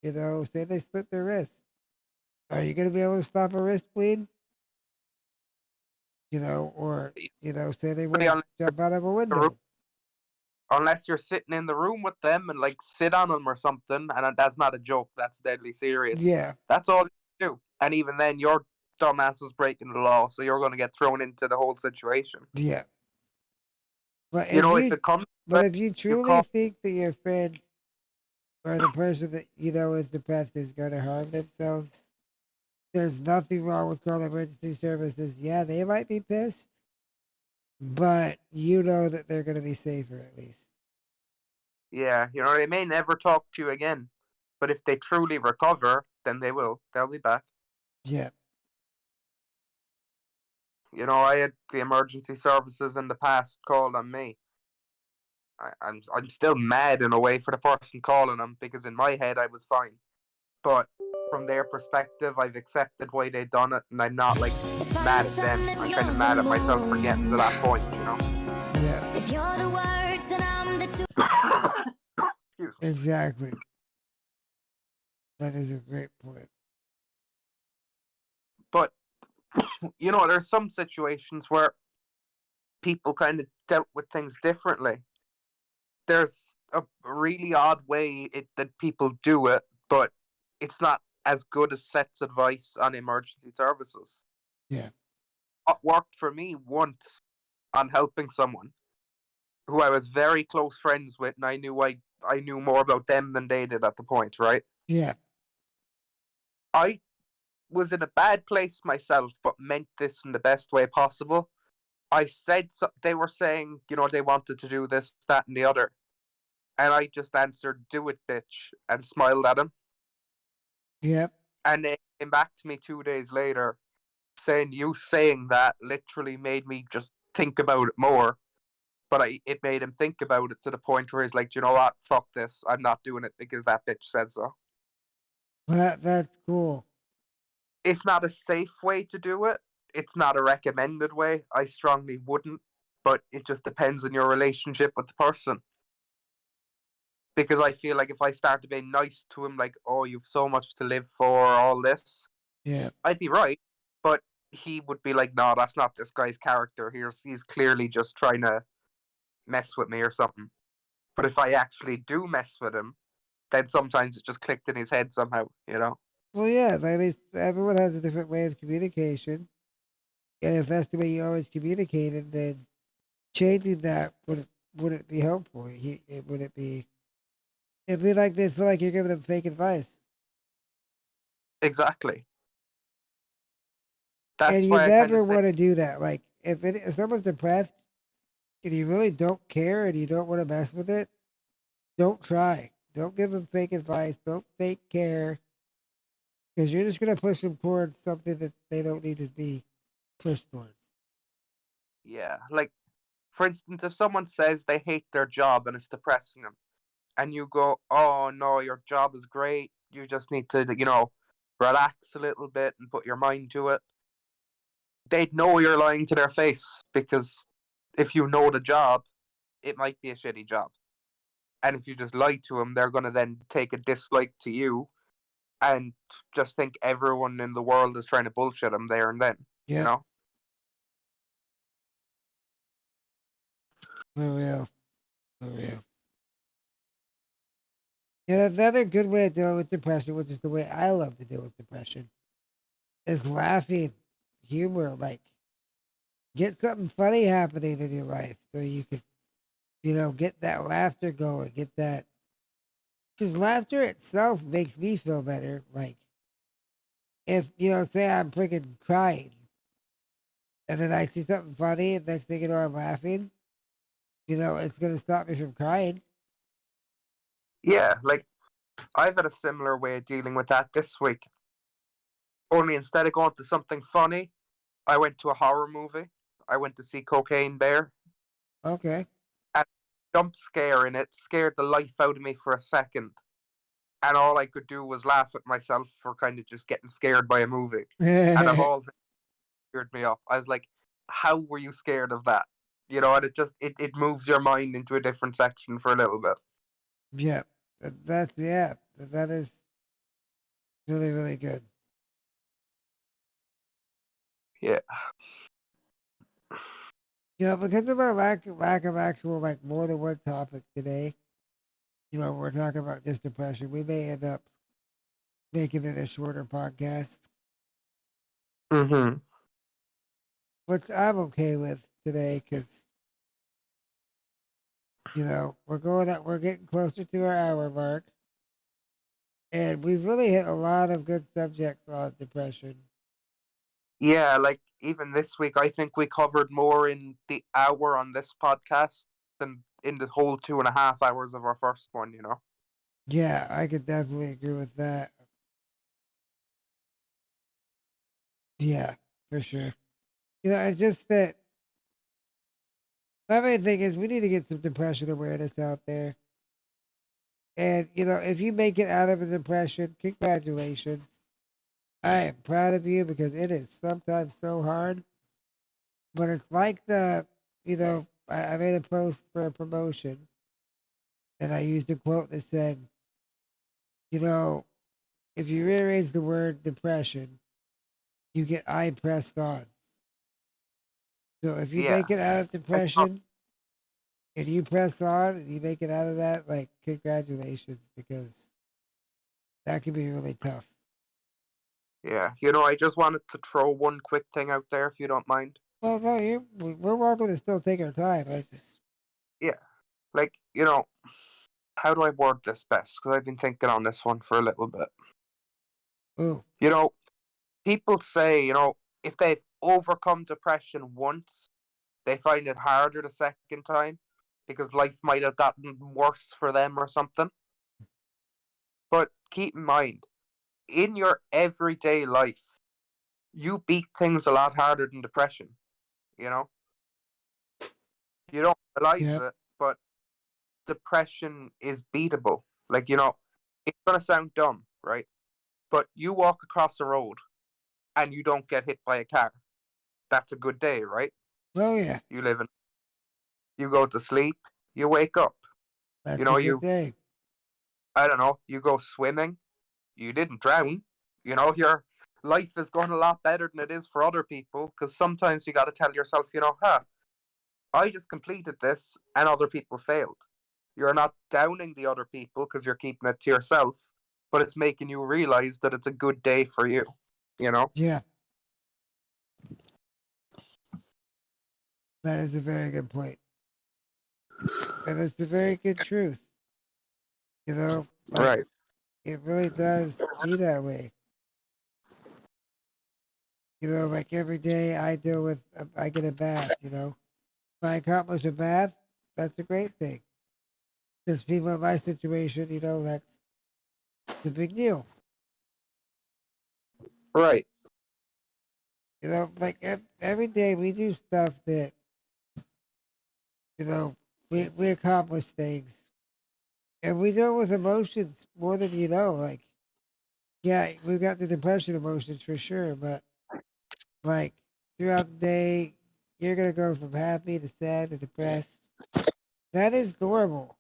Say they slit their wrist. Are you going to be able to stop a wrist bleed? Or, say they want to Unless jump out of a the room, window. unless you're sitting in the room with them and like sit on them or something, and that's not a joke. That's deadly serious. Yeah, That's all you do. And even then, your dumbass is breaking the law, so you're going to get thrown into the whole situation. yeah. But You if know, if you, it comes, but if you you truly call. think that your friend or the person that is depressed is going to harm themselves, there's nothing wrong with calling emergency services. Yeah, they might be pissed, but you know that they're going to be safer at least. Yeah, they may never talk to you again, but if they truly recover, then they will. They'll be back. Yeah, I had the emergency services in the past called on me. I'm still mad in a way for the person calling them because in my head I was fine, but from their perspective, I've accepted why they done it, and I'm not like mad at them. I'm kind of mad at myself for getting to that point. yeah, If you're the words, then I'm the two. Excuse me. exactly. That is a great point. But there's some situations where people kind of dealt with things differently. There's a really odd way that people do it, but it's not as good as Seth's advice on emergency services. Yeah, What worked for me once on helping someone who I was very close friends with, and I knew more about them than they did at the point, right? yeah, I was in a bad place myself, but meant this in the best way possible. I said they were saying, they wanted to do this, that, and the other. And I just answered, "Do it, bitch," and smiled at him. yep. And they came back to me 2 days later saying, "You saying that literally made me just think about it more." But it made him think about it to the point where he's like, "You know what? Fuck this. I'm not doing it because that bitch said so." Well, that's cool. It's not a safe way to do it. It's not a recommended way. I strongly wouldn't, but it just depends on your relationship with the person. Because I feel like if I started being nice to him, like, "Oh, you've so much to live for," all this, Yeah, I'd be right. But he would be like, "No, that's not this guy's character. He's clearly just trying to mess with me or something." But if I actually do mess with him, then sometimes it just clicked in his head somehow. well, yeah. I mean, everyone has a different way of communication, and if that's the way you always communicated, then changing that wouldn't be helpful. It wouldn't be. It'd be like they feel like you're giving them fake advice, Exactly. and That's you why I kind never of say want to do that. Like if someone's depressed and you really don't care and you don't want to mess with it, don't try. Don't give them fake advice. Don't fake care because you're just gonna push them towards something that they don't need to be pushed towards. yeah. Like, for instance, if someone says they hate their job and it's depressing them, and you go, "Oh no, your job is great. You just need to, relax a little bit and put your mind to it." They'd know you're lying to their face because if you know the job, it might be a shitty job. And if you just lie to them, they're going to then take a dislike to you and just think everyone in the world is trying to bullshit them there and then, you Yep, know? for real, for real. Yeah, another good way of dealing with depression, which is the way I love to deal with depression, is laughing, humor. Like, get something funny happening in your life so you can, get that laughter going, get that. Because laughter itself makes me feel better. Like, if, say I'm freaking crying and then I see something funny and next thing you know I'm laughing, it's going to stop me from crying. Yeah, like I've had a similar way of dealing with that this week. Only instead of going to something funny, I went to a horror movie. I went to see Cocaine Bear. Okay. And jump scare in it scared the life out of me for a second. And all I could do was laugh at myself for kind of just getting scared by a movie. And of all things, it scared me up. I was like, how were you scared of that? You know, and it moves your mind into a different section for a little bit. Yeah. That is really, really good. Yeah. Because of our lack of actual, like, more than one topic today, we're talking about just depression. We may end up making it a shorter podcast, Mm-hmm. which I'm okay with today because, we're getting closer to our hour mark. And we've really hit a lot of good subjects on depression. Yeah, like even this week, I think we covered more in the hour on this podcast than in the whole 2.5 hours of our first one, you know? Yeah, I could definitely agree with that. Yeah, for sure. It's just that my main thing is we need to get some depression awareness out there. And, if you make it out of a depression, congratulations. I am proud of you because it is sometimes so hard. But it's like I made a post for a promotion and I used a quote that said, if you rearrange the word depression, you get I pressed on. So if you Yeah. make it out of depression and you press on and you make it out of that, like, congratulations, because that can be really tough. Yeah. I just wanted to throw one quick thing out there, if you don't mind. Well, no, we're welcome to still take our time. Yeah. Like, how do I word this best? Because I've been thinking on this one for a little bit. Ooh. People say, if they've overcome depression once, they find it harder the second time because life might have gotten worse for them or something. But keep in mind, in your everyday life, you beat things a lot harder than depression, you know? You don't realize Yep. it, but depression is beatable. Like, it's going to sound dumb, right? But you walk across the road and you don't get hit by a car. That's a good day, right? Oh, yeah. You go to sleep, you wake up. That's a good day. I don't know, you go swimming, you didn't drown. Your life is going a lot better than it is for other people because sometimes you got to tell yourself, I just completed this and other people failed. You're not downing the other people because you're keeping it to yourself, but it's making you realize that it's a good day for you, Yeah. That is a very good point. And it's a very good truth. Right. It really does be that way. Like every day I get a bath, If I accomplish a bath, that's a great thing. Because people in my situation, that's the big deal. Right. Like every day we do stuff that, we accomplish things. And we deal with emotions more than you know. Like, yeah, we've got the depression emotions for sure, but like throughout the day, you're going to go from happy to sad to depressed. That is normal.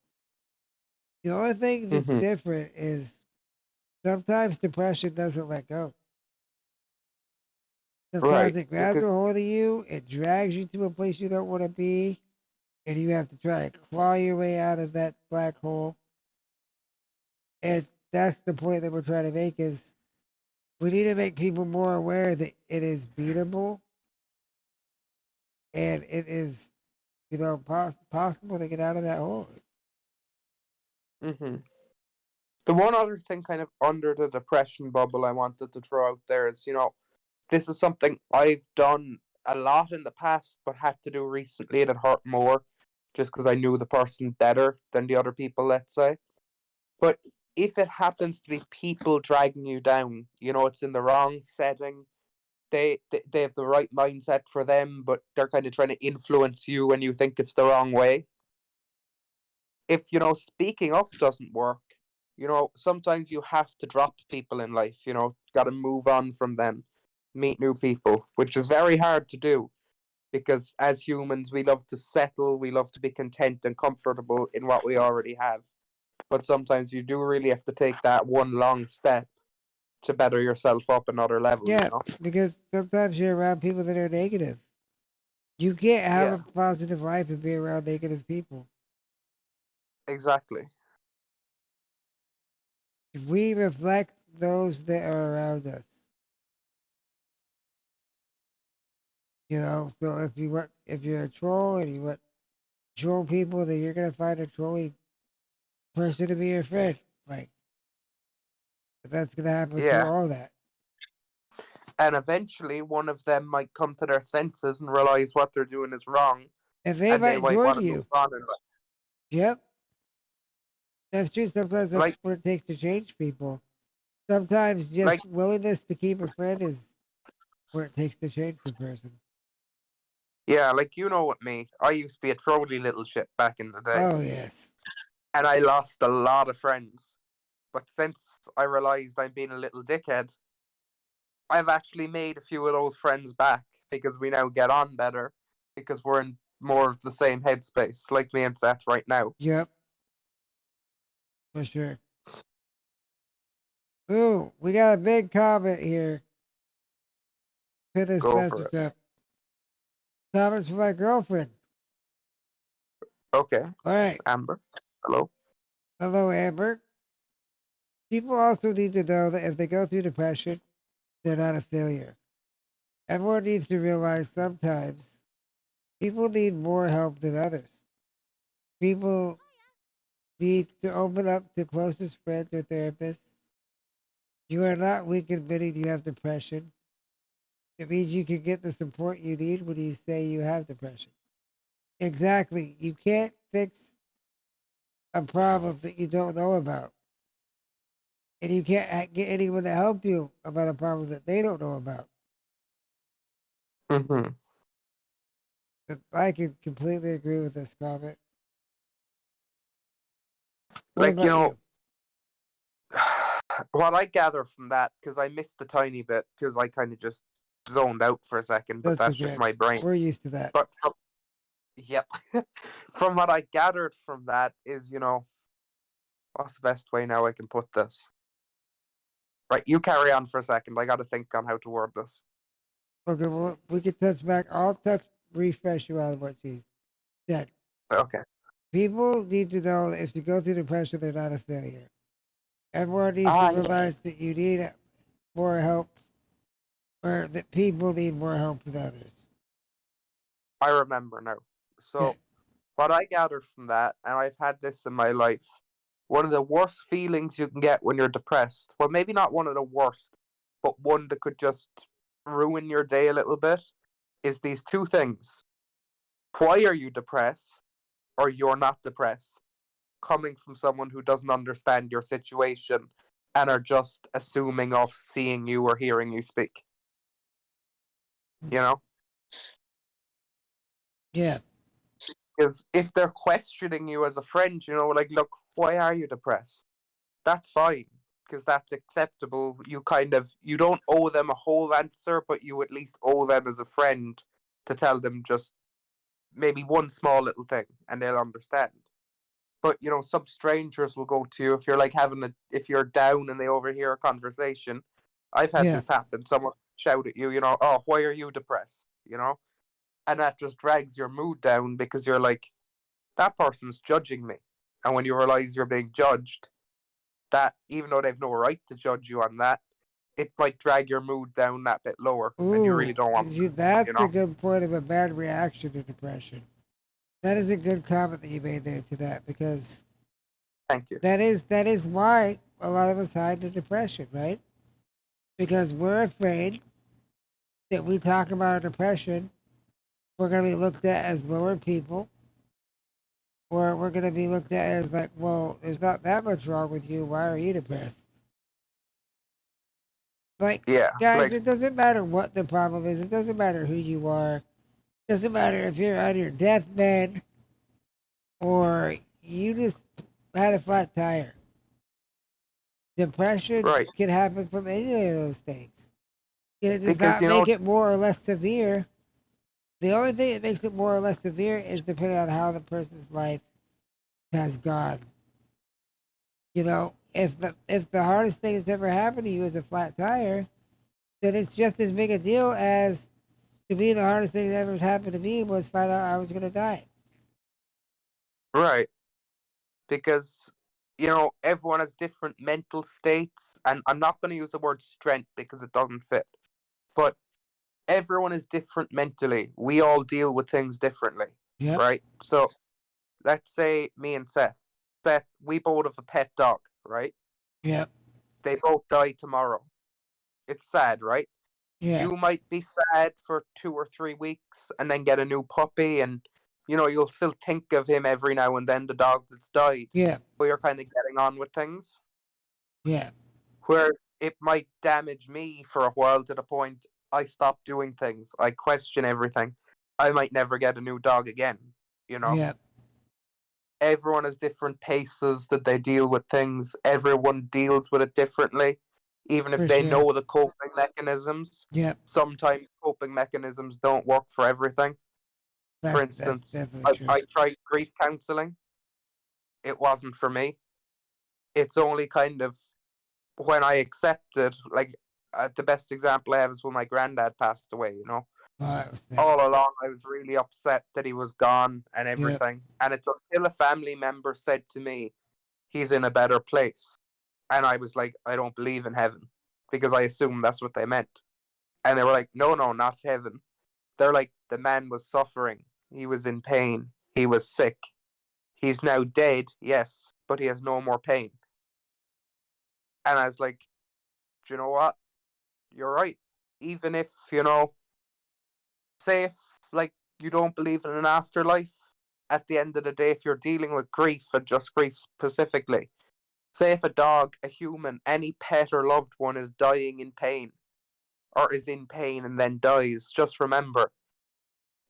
The only thing that's Mm-hmm. different is sometimes depression doesn't let go. Sometimes Right. it grabs a hold of you, it drags you to a place you don't want to be, and you have to try to claw your way out of that black hole. And that's the point that we're trying to make is we need to make people more aware that it is beatable and it is, possible to get out of that hole. Mm-hmm. The one other thing kind of under the depression bubble I wanted to throw out there is, this is something I've done a lot in the past, but had to do recently, and it hurt more just because I knew the person better than the other people, let's say. But if it happens to be people dragging you down, it's in the wrong setting, they have the right mindset for them, but they're kind of trying to influence you when you think it's the wrong way. If speaking up doesn't work, sometimes you have to drop people in life. Got to move on from them, meet new people, which is very hard to do because as humans we love to settle, we love to be content and comfortable in what we already have. But sometimes you do really have to take that one long step to better yourself up another level. Yeah, because sometimes you're around people that are negative. You can't have Yeah, a positive life and be around negative people. exactly. We reflect those that are around us. So if you're a troll and you want to troll people, then you're gonna find a trolling person to be your friend. Like that's gonna happen through Yeah, all that. and eventually one of them might come to their senses and realize what they're doing is wrong, And they and they might might join want to move you. on in life. Yep, that's true. Sometimes that's Like, what it takes to change people. Sometimes like, just willingness to keep a friend is what it takes to change the person. yeah, like with me, I used to be a trolly little shit back in the day, Oh yes. and I lost a lot of friends. But since I realized I'm being a little dickhead, I've actually made a few of those friends back because we now get on better because we're in more of the same headspace, like me and Seth right now. Yep, for sure. Ooh, we got a big comment here. Put this Go for message it. up. Comments from my girlfriend. Okay, All right. Amber. Hello. Hello, Amber. People also need to know that if they go through depression, they're not a failure. Everyone needs to realize sometimes people need more help than others. People need to open up to closest friends or therapists. You are not weak admitting you have depression. It means you can get the support you need when you say you have depression. Exactly. You can't fix a problem that you don't know about. And you can't get anyone to help you about a problem that they don't know about. Mm-hmm. But I can completely agree with this comment. What Like, about you? what I gather from that, because I missed a tiny bit, because I kind of just zoned out for a second, but that's just Okay. my brain. We're used to that. But yep, from what I gathered from that is, what's the best way now I can put this? Right, you carry on for a second. I got to think on how to word this. Okay, well, we can touch back. I'll refresh you on what she said. Okay. People need to know that if you go through depression, they're not a failure. Everyone needs to Ah, yeah. realize that you need more help, or that people need more help than others. I remember now. So, what I gathered from that, and I've had this in my life, one of the worst feelings you can get when you're depressed, well, maybe not one of the worst, but one that could just ruin your day a little bit, is these two things. Why are you depressed, or you're not depressed? Coming from someone who doesn't understand your situation and are just assuming of seeing you or hearing you speak. You know? Yeah. Because if they're questioning you as a friend, like, look, why are you depressed? That's fine, because that's acceptable. You don't owe them a whole answer, but you at least owe them as a friend to tell them just maybe one small little thing, and they'll understand. But some strangers will go to you if you're like if you're down and they overhear a conversation. I've had Yeah. this happen. Someone shout at you, oh, why are you depressed? And that just drags your mood down because you're like, that person's judging me. And when you realize you're being judged, that even though they've no right to judge you on that, it might drag your mood down that bit lower, and you really Ooh, don't want that, that's a good point of a bad reaction to depression. That is a good comment that you made there to that, because Thank you. that is why a lot of us hide the depression, right? Because we're afraid that we talk about our depression, we're going to be looked at as lower people, or we're going to be looked at as like, well, there's not that much wrong with you. Why are you depressed? Like, Yeah, guys, like it doesn't matter what the problem is. It doesn't matter who you are. It doesn't matter if you're on your deathbed or you just had a flat tire. Depression right, can happen from any of those things. It does because not make it more or less severe. The only thing that makes it more or less severe is depending on how the person's life has gone. You know, if the hardest thing that's ever happened to you is a flat tire, then it's just as big a deal as to me the hardest thing that ever happened to me was find out I was gonna die. right, because everyone has different mental states, and I'm not going to use the word strength because it doesn't fit, but everyone is different mentally. We all deal with things differently, Yep. right? So let's say me and Seth. Seth, we both have a pet dog, right? Yep. They both die tomorrow. It's sad, right? Yeah. You might be sad for 2 or 3 weeks and then get a new puppy, and you'll still think of him every now and then, the dog that's died, Yeah. but you're kind of getting on with things. Yeah. Whereas it might damage me for a while to the point I stop doing things. I question everything. I might never get a new dog again. You know, Yeah. everyone has different paces that they deal with things. Everyone deals with it differently, even if For they sure. know the coping mechanisms. Yep. Sometimes coping mechanisms don't work for everything. For That's instance, definitely true. I tried grief counseling. It wasn't for me. It's only kind of when I accepted, like, the best example I have is when my granddad passed away, Oh, that was sad. All along, I was really upset that he was gone and Yep. everything. And it's until a family member said to me, he's in a better place. And I was like, I don't believe in heaven, because I assumed that's what they meant. And they were like, no, no, not heaven. They're like, the man was suffering. He was in pain. He was sick. He's now dead, yes, but he has no more pain. And I was like, do you know what? You're right. Even if, say if, like, you don't believe in an afterlife, at the end of the day, if you're dealing with grief and just grief specifically, say if a dog, a human, any pet or loved one is dying in pain, or is in pain and then dies, just remember,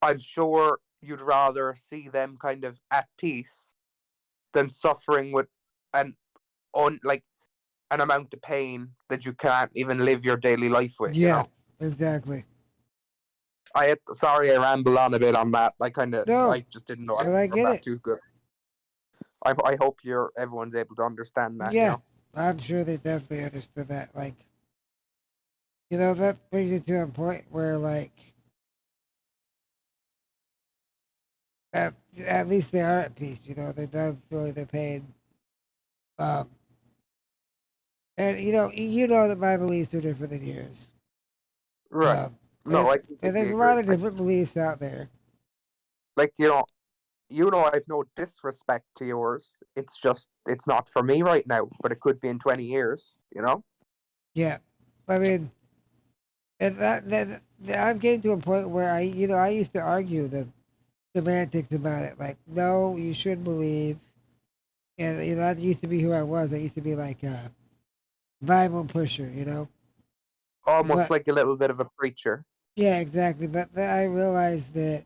I'm sure you'd rather see them kind of at peace than suffering with an like an amount of pain that you can't even live your daily life with. Yeah. Exactly. Sorry, I rambled on a bit on that. No, I just didn't know but I from get that it. too good. I hope everyone's able to understand that. Yeah. I'm sure they definitely understood that. Like, that brings you to a point where, like, at least they are at peace. They're done feeling the pain. Um, and that my beliefs are different than yours. Right. No, And, I and completely there's a agree. lot of different beliefs out there. Like, I've no disrespect to yours. It's just it's not for me right now, but it could be in 20 years. Yeah, I mean, and that I'm getting to a point where I used to argue the semantics about it. Like, no, you should believe. And that used to be who I was. I used to be like a Bible pusher. Almost But like a little bit of a preacher. yeah, exactly. But then I realized that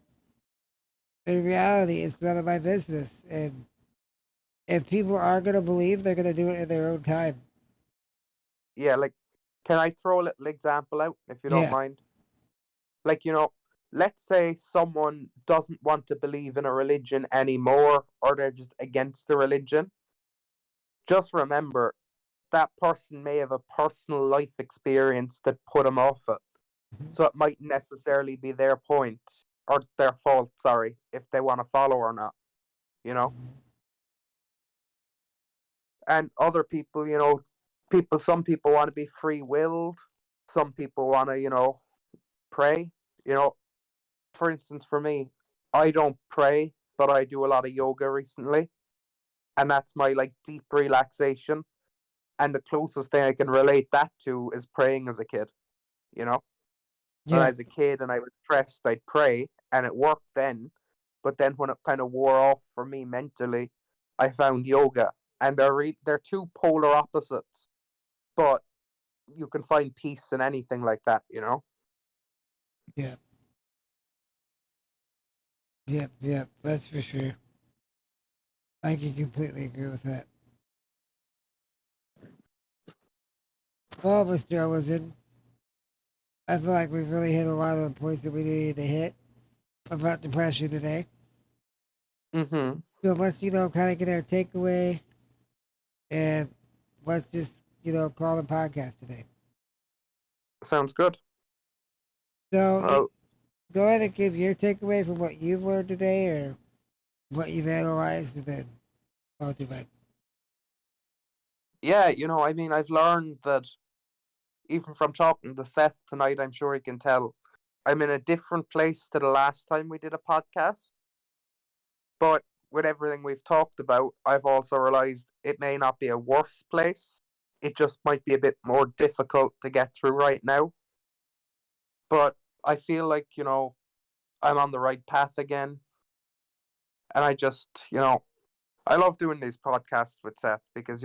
in reality, it's none of my business. And if people are gonna believe, they're gonna do it in their own time. Yeah, like, can I throw a little example out if you don't Yeah. mind? Like, let's say someone doesn't want to believe in a religion anymore, or they're just against the religion. Just remember, that person may have a personal life experience that put them off it. So it might necessarily be their point, or their fault, sorry, if they want to follow or not, you know? And other people, some people want to be free willed, some people want to, pray. You know, for instance, for me, I don't pray, but I do a lot of yoga recently, and that's my like deep relaxation. And the closest thing I can relate that to is praying as a kid. You know, when I Yeah. was a kid and I was stressed, I'd pray, and it worked then. But then when it kind of wore off for me mentally, I found yoga, and they're two polar opposites. But you can find peace in anything like that, you know? Yeah. Yep. That's for sure. I can completely agree with that. Well, Mr. Ellison, I feel like we've really hit a lot of the points that we needed to hit about depression today. Mm-hmm. So let's, kind of get our takeaway, and let's just, call the podcast today. Sounds good. So Well, go ahead and give your takeaway from what you've learned today or what you've analyzed, and then I'll do mine. yeah, I mean, I've learned that even from talking to Seth tonight, I'm sure he can tell I'm in a different place to the last time we did a podcast. But with everything we've talked about, I've also realized it may not be a worse place. It just might be a bit more difficult to get through right now. But I feel like, I'm on the right path again. And I just, I love doing these podcasts with Seth because,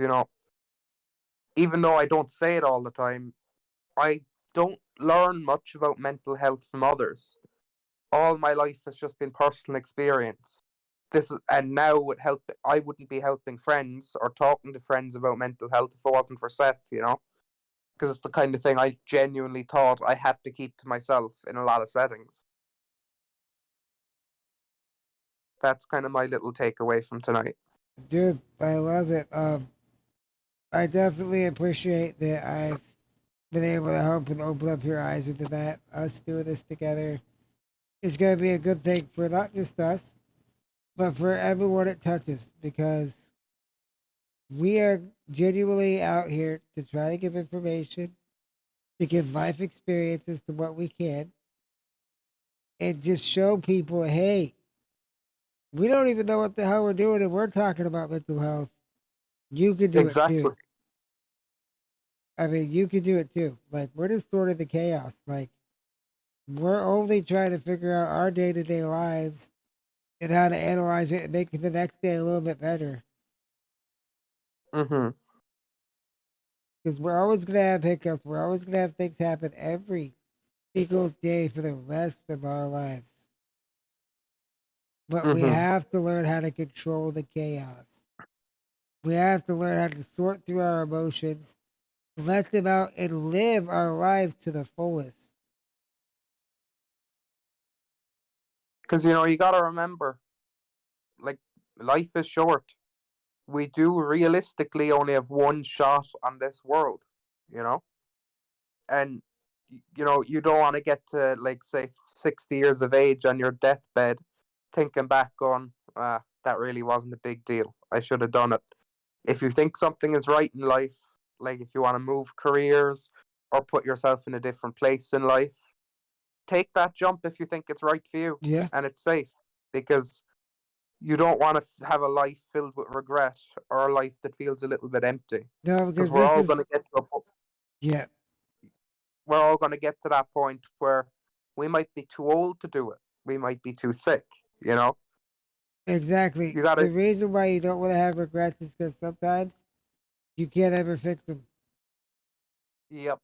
even though I don't say it all the time, I don't learn much about mental health from others. All my life has just been personal experience. And now I wouldn't be helping friends or talking to friends about mental health if it wasn't for Seth, because it's the kind of thing I genuinely thought I had to keep to myself in a lot of settings. That's kind of my little takeaway from tonight. Dude, I love it. I definitely appreciate that I've been able to help and open up your eyes into that. Us doing this together is going to be a good thing for not just us, but for everyone it touches, because we are genuinely out here to try to give information, to give life experiences to what we can, and just show people, hey, we don't even know what the hell we're doing, and we're talking about mental health. You can do it Exactly. too. I mean, you can do it too. Like, we're just sort of the chaos. Like, we're only trying to figure out our day-to-day lives and how to analyze it and make the next day a little bit better. Mm-hmm. Because we're always going to have hiccups. We're always going to have things happen every single day for the rest of our lives. But we Mm-hmm. have to learn how to control the chaos. We have to learn how to sort through our emotions, let them out, and live our lives to the fullest. Because, you got to remember, like, life is short. We do realistically only have one shot on this world, you know? And, you don't want to get to, like, say, 60 years of age on your deathbed, thinking back on, that really wasn't a big deal. I should have done it. If you think something is right in life, like if you want to move careers or put yourself in a different place in life, take that jump if you think it's right for you Yeah. and it's safe, because you don't want to have a life filled with regret or a life that feels a little bit empty. No, Because because this is. Yeah. we're all going to get to that point where we might be too old to do it. We might be too sick, Exactly. You got The to, reason why you don't want to have regrets is because sometimes you can't ever fix them. yep.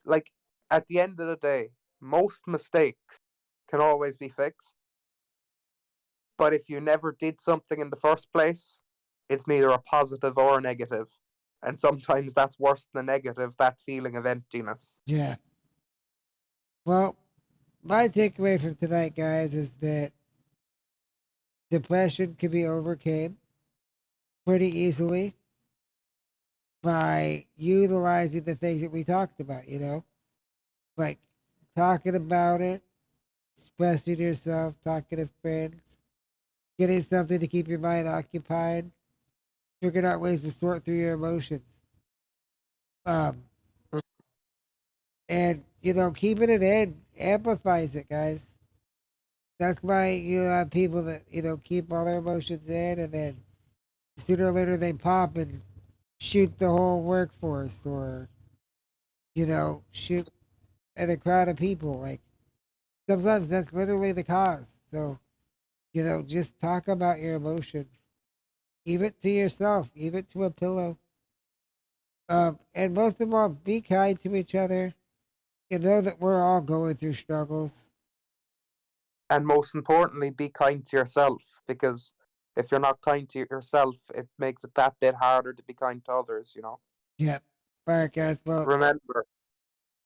Like, at the end of the day, most mistakes can always be fixed. But if you never did something in the first place, it's neither a positive or a negative. And sometimes that's worse than a negative, that feeling of emptiness. Yeah. Well, my takeaway from tonight, guys, is that depression can be overcome pretty easily by utilizing the things that we talked about, like talking about it, expressing yourself, talking to friends, getting something to keep your mind occupied, figuring out ways to sort through your emotions. Um, and, keeping it in amplifies it, guys. That's why you have people that, keep all their emotions in, and then sooner or later they pop and shoot the whole workforce, or, shoot at a crowd of people. Like, sometimes that's literally the cause. So, just talk about your emotions. Give it to yourself. Give it to a pillow. And most of all, be kind to each other. You know that we're all going through struggles. And most importantly, be kind to yourself, because if you're not kind to yourself, it makes it that bit harder to be kind to others, you know? Yep. All right, guys. Well, Remember,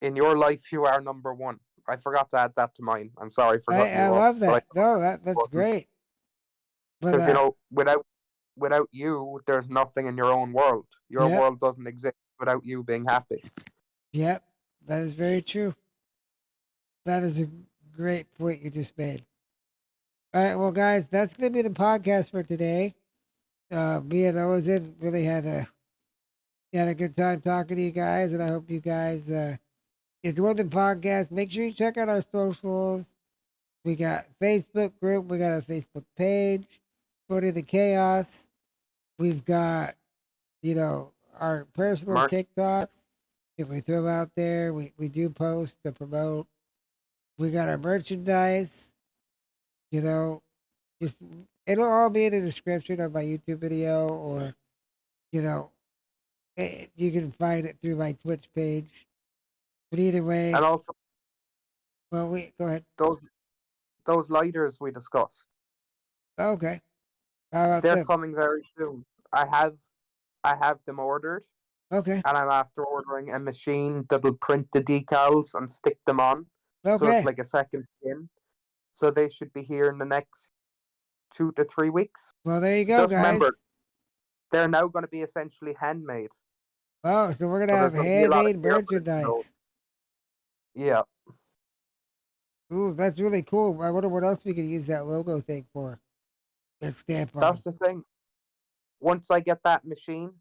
in your life, you are number one. I forgot to add that to mine. I'm sorry for cutting I you off, love that. No, that's great. But because you know, without you, there's nothing in your own world. Your yep, world doesn't exist without you being happy. yep, that is very true. That is a great point you just made. All right, well, guys, that's gonna be the podcast for today. Me and Ozen really had a good time talking to you guys, and I hope you guys enjoyed the podcast. Make sure you check out our socials. We got Facebook group. We got a Facebook page. Go to the chaos. We've got, our personal Merch. TikToks. If we throw out there, we do post to promote. We got our merchandise. You know, just it'll all be in the description of my YouTube video, or you know, you can find it through my Twitch page. But either way, And also, well, go ahead. those lighters we discussed, Okay, how about they're them? coming very soon. I have them ordered, Okay, and I'm after ordering a machine that'll print the decals and stick them on. So it's okay. like a second skin. So they should be here in the next 2 to 3 weeks. Well, there you So go, just guys. remember, they're now going to be essentially handmade. Oh, so we're gonna So have there's going to be a lot of handmade care put into those. merchandise. Yeah, Ooh, that's really cool. I wonder what else we could use that logo thing for. That stamp on. that's the thing. Once I get that machine,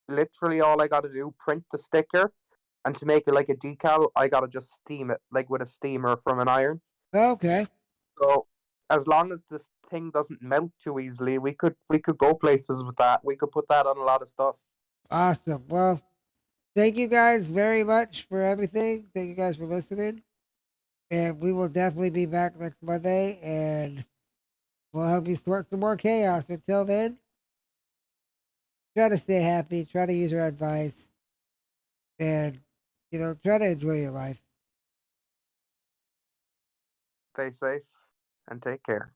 literally all I got to do, print the sticker, and to make it like a decal, I got to just steam it, like with a steamer from an iron. Okay. So as long as this thing doesn't melt too easily, we could go places with that. We could put that on a lot of stuff. Awesome. Well, thank you guys very much for everything. Thank you guys for listening. And we will definitely be back next Monday, and we'll help you sort some more chaos. Until then, try to stay happy, try to use our advice, and, try to enjoy your life. Stay safe and take care.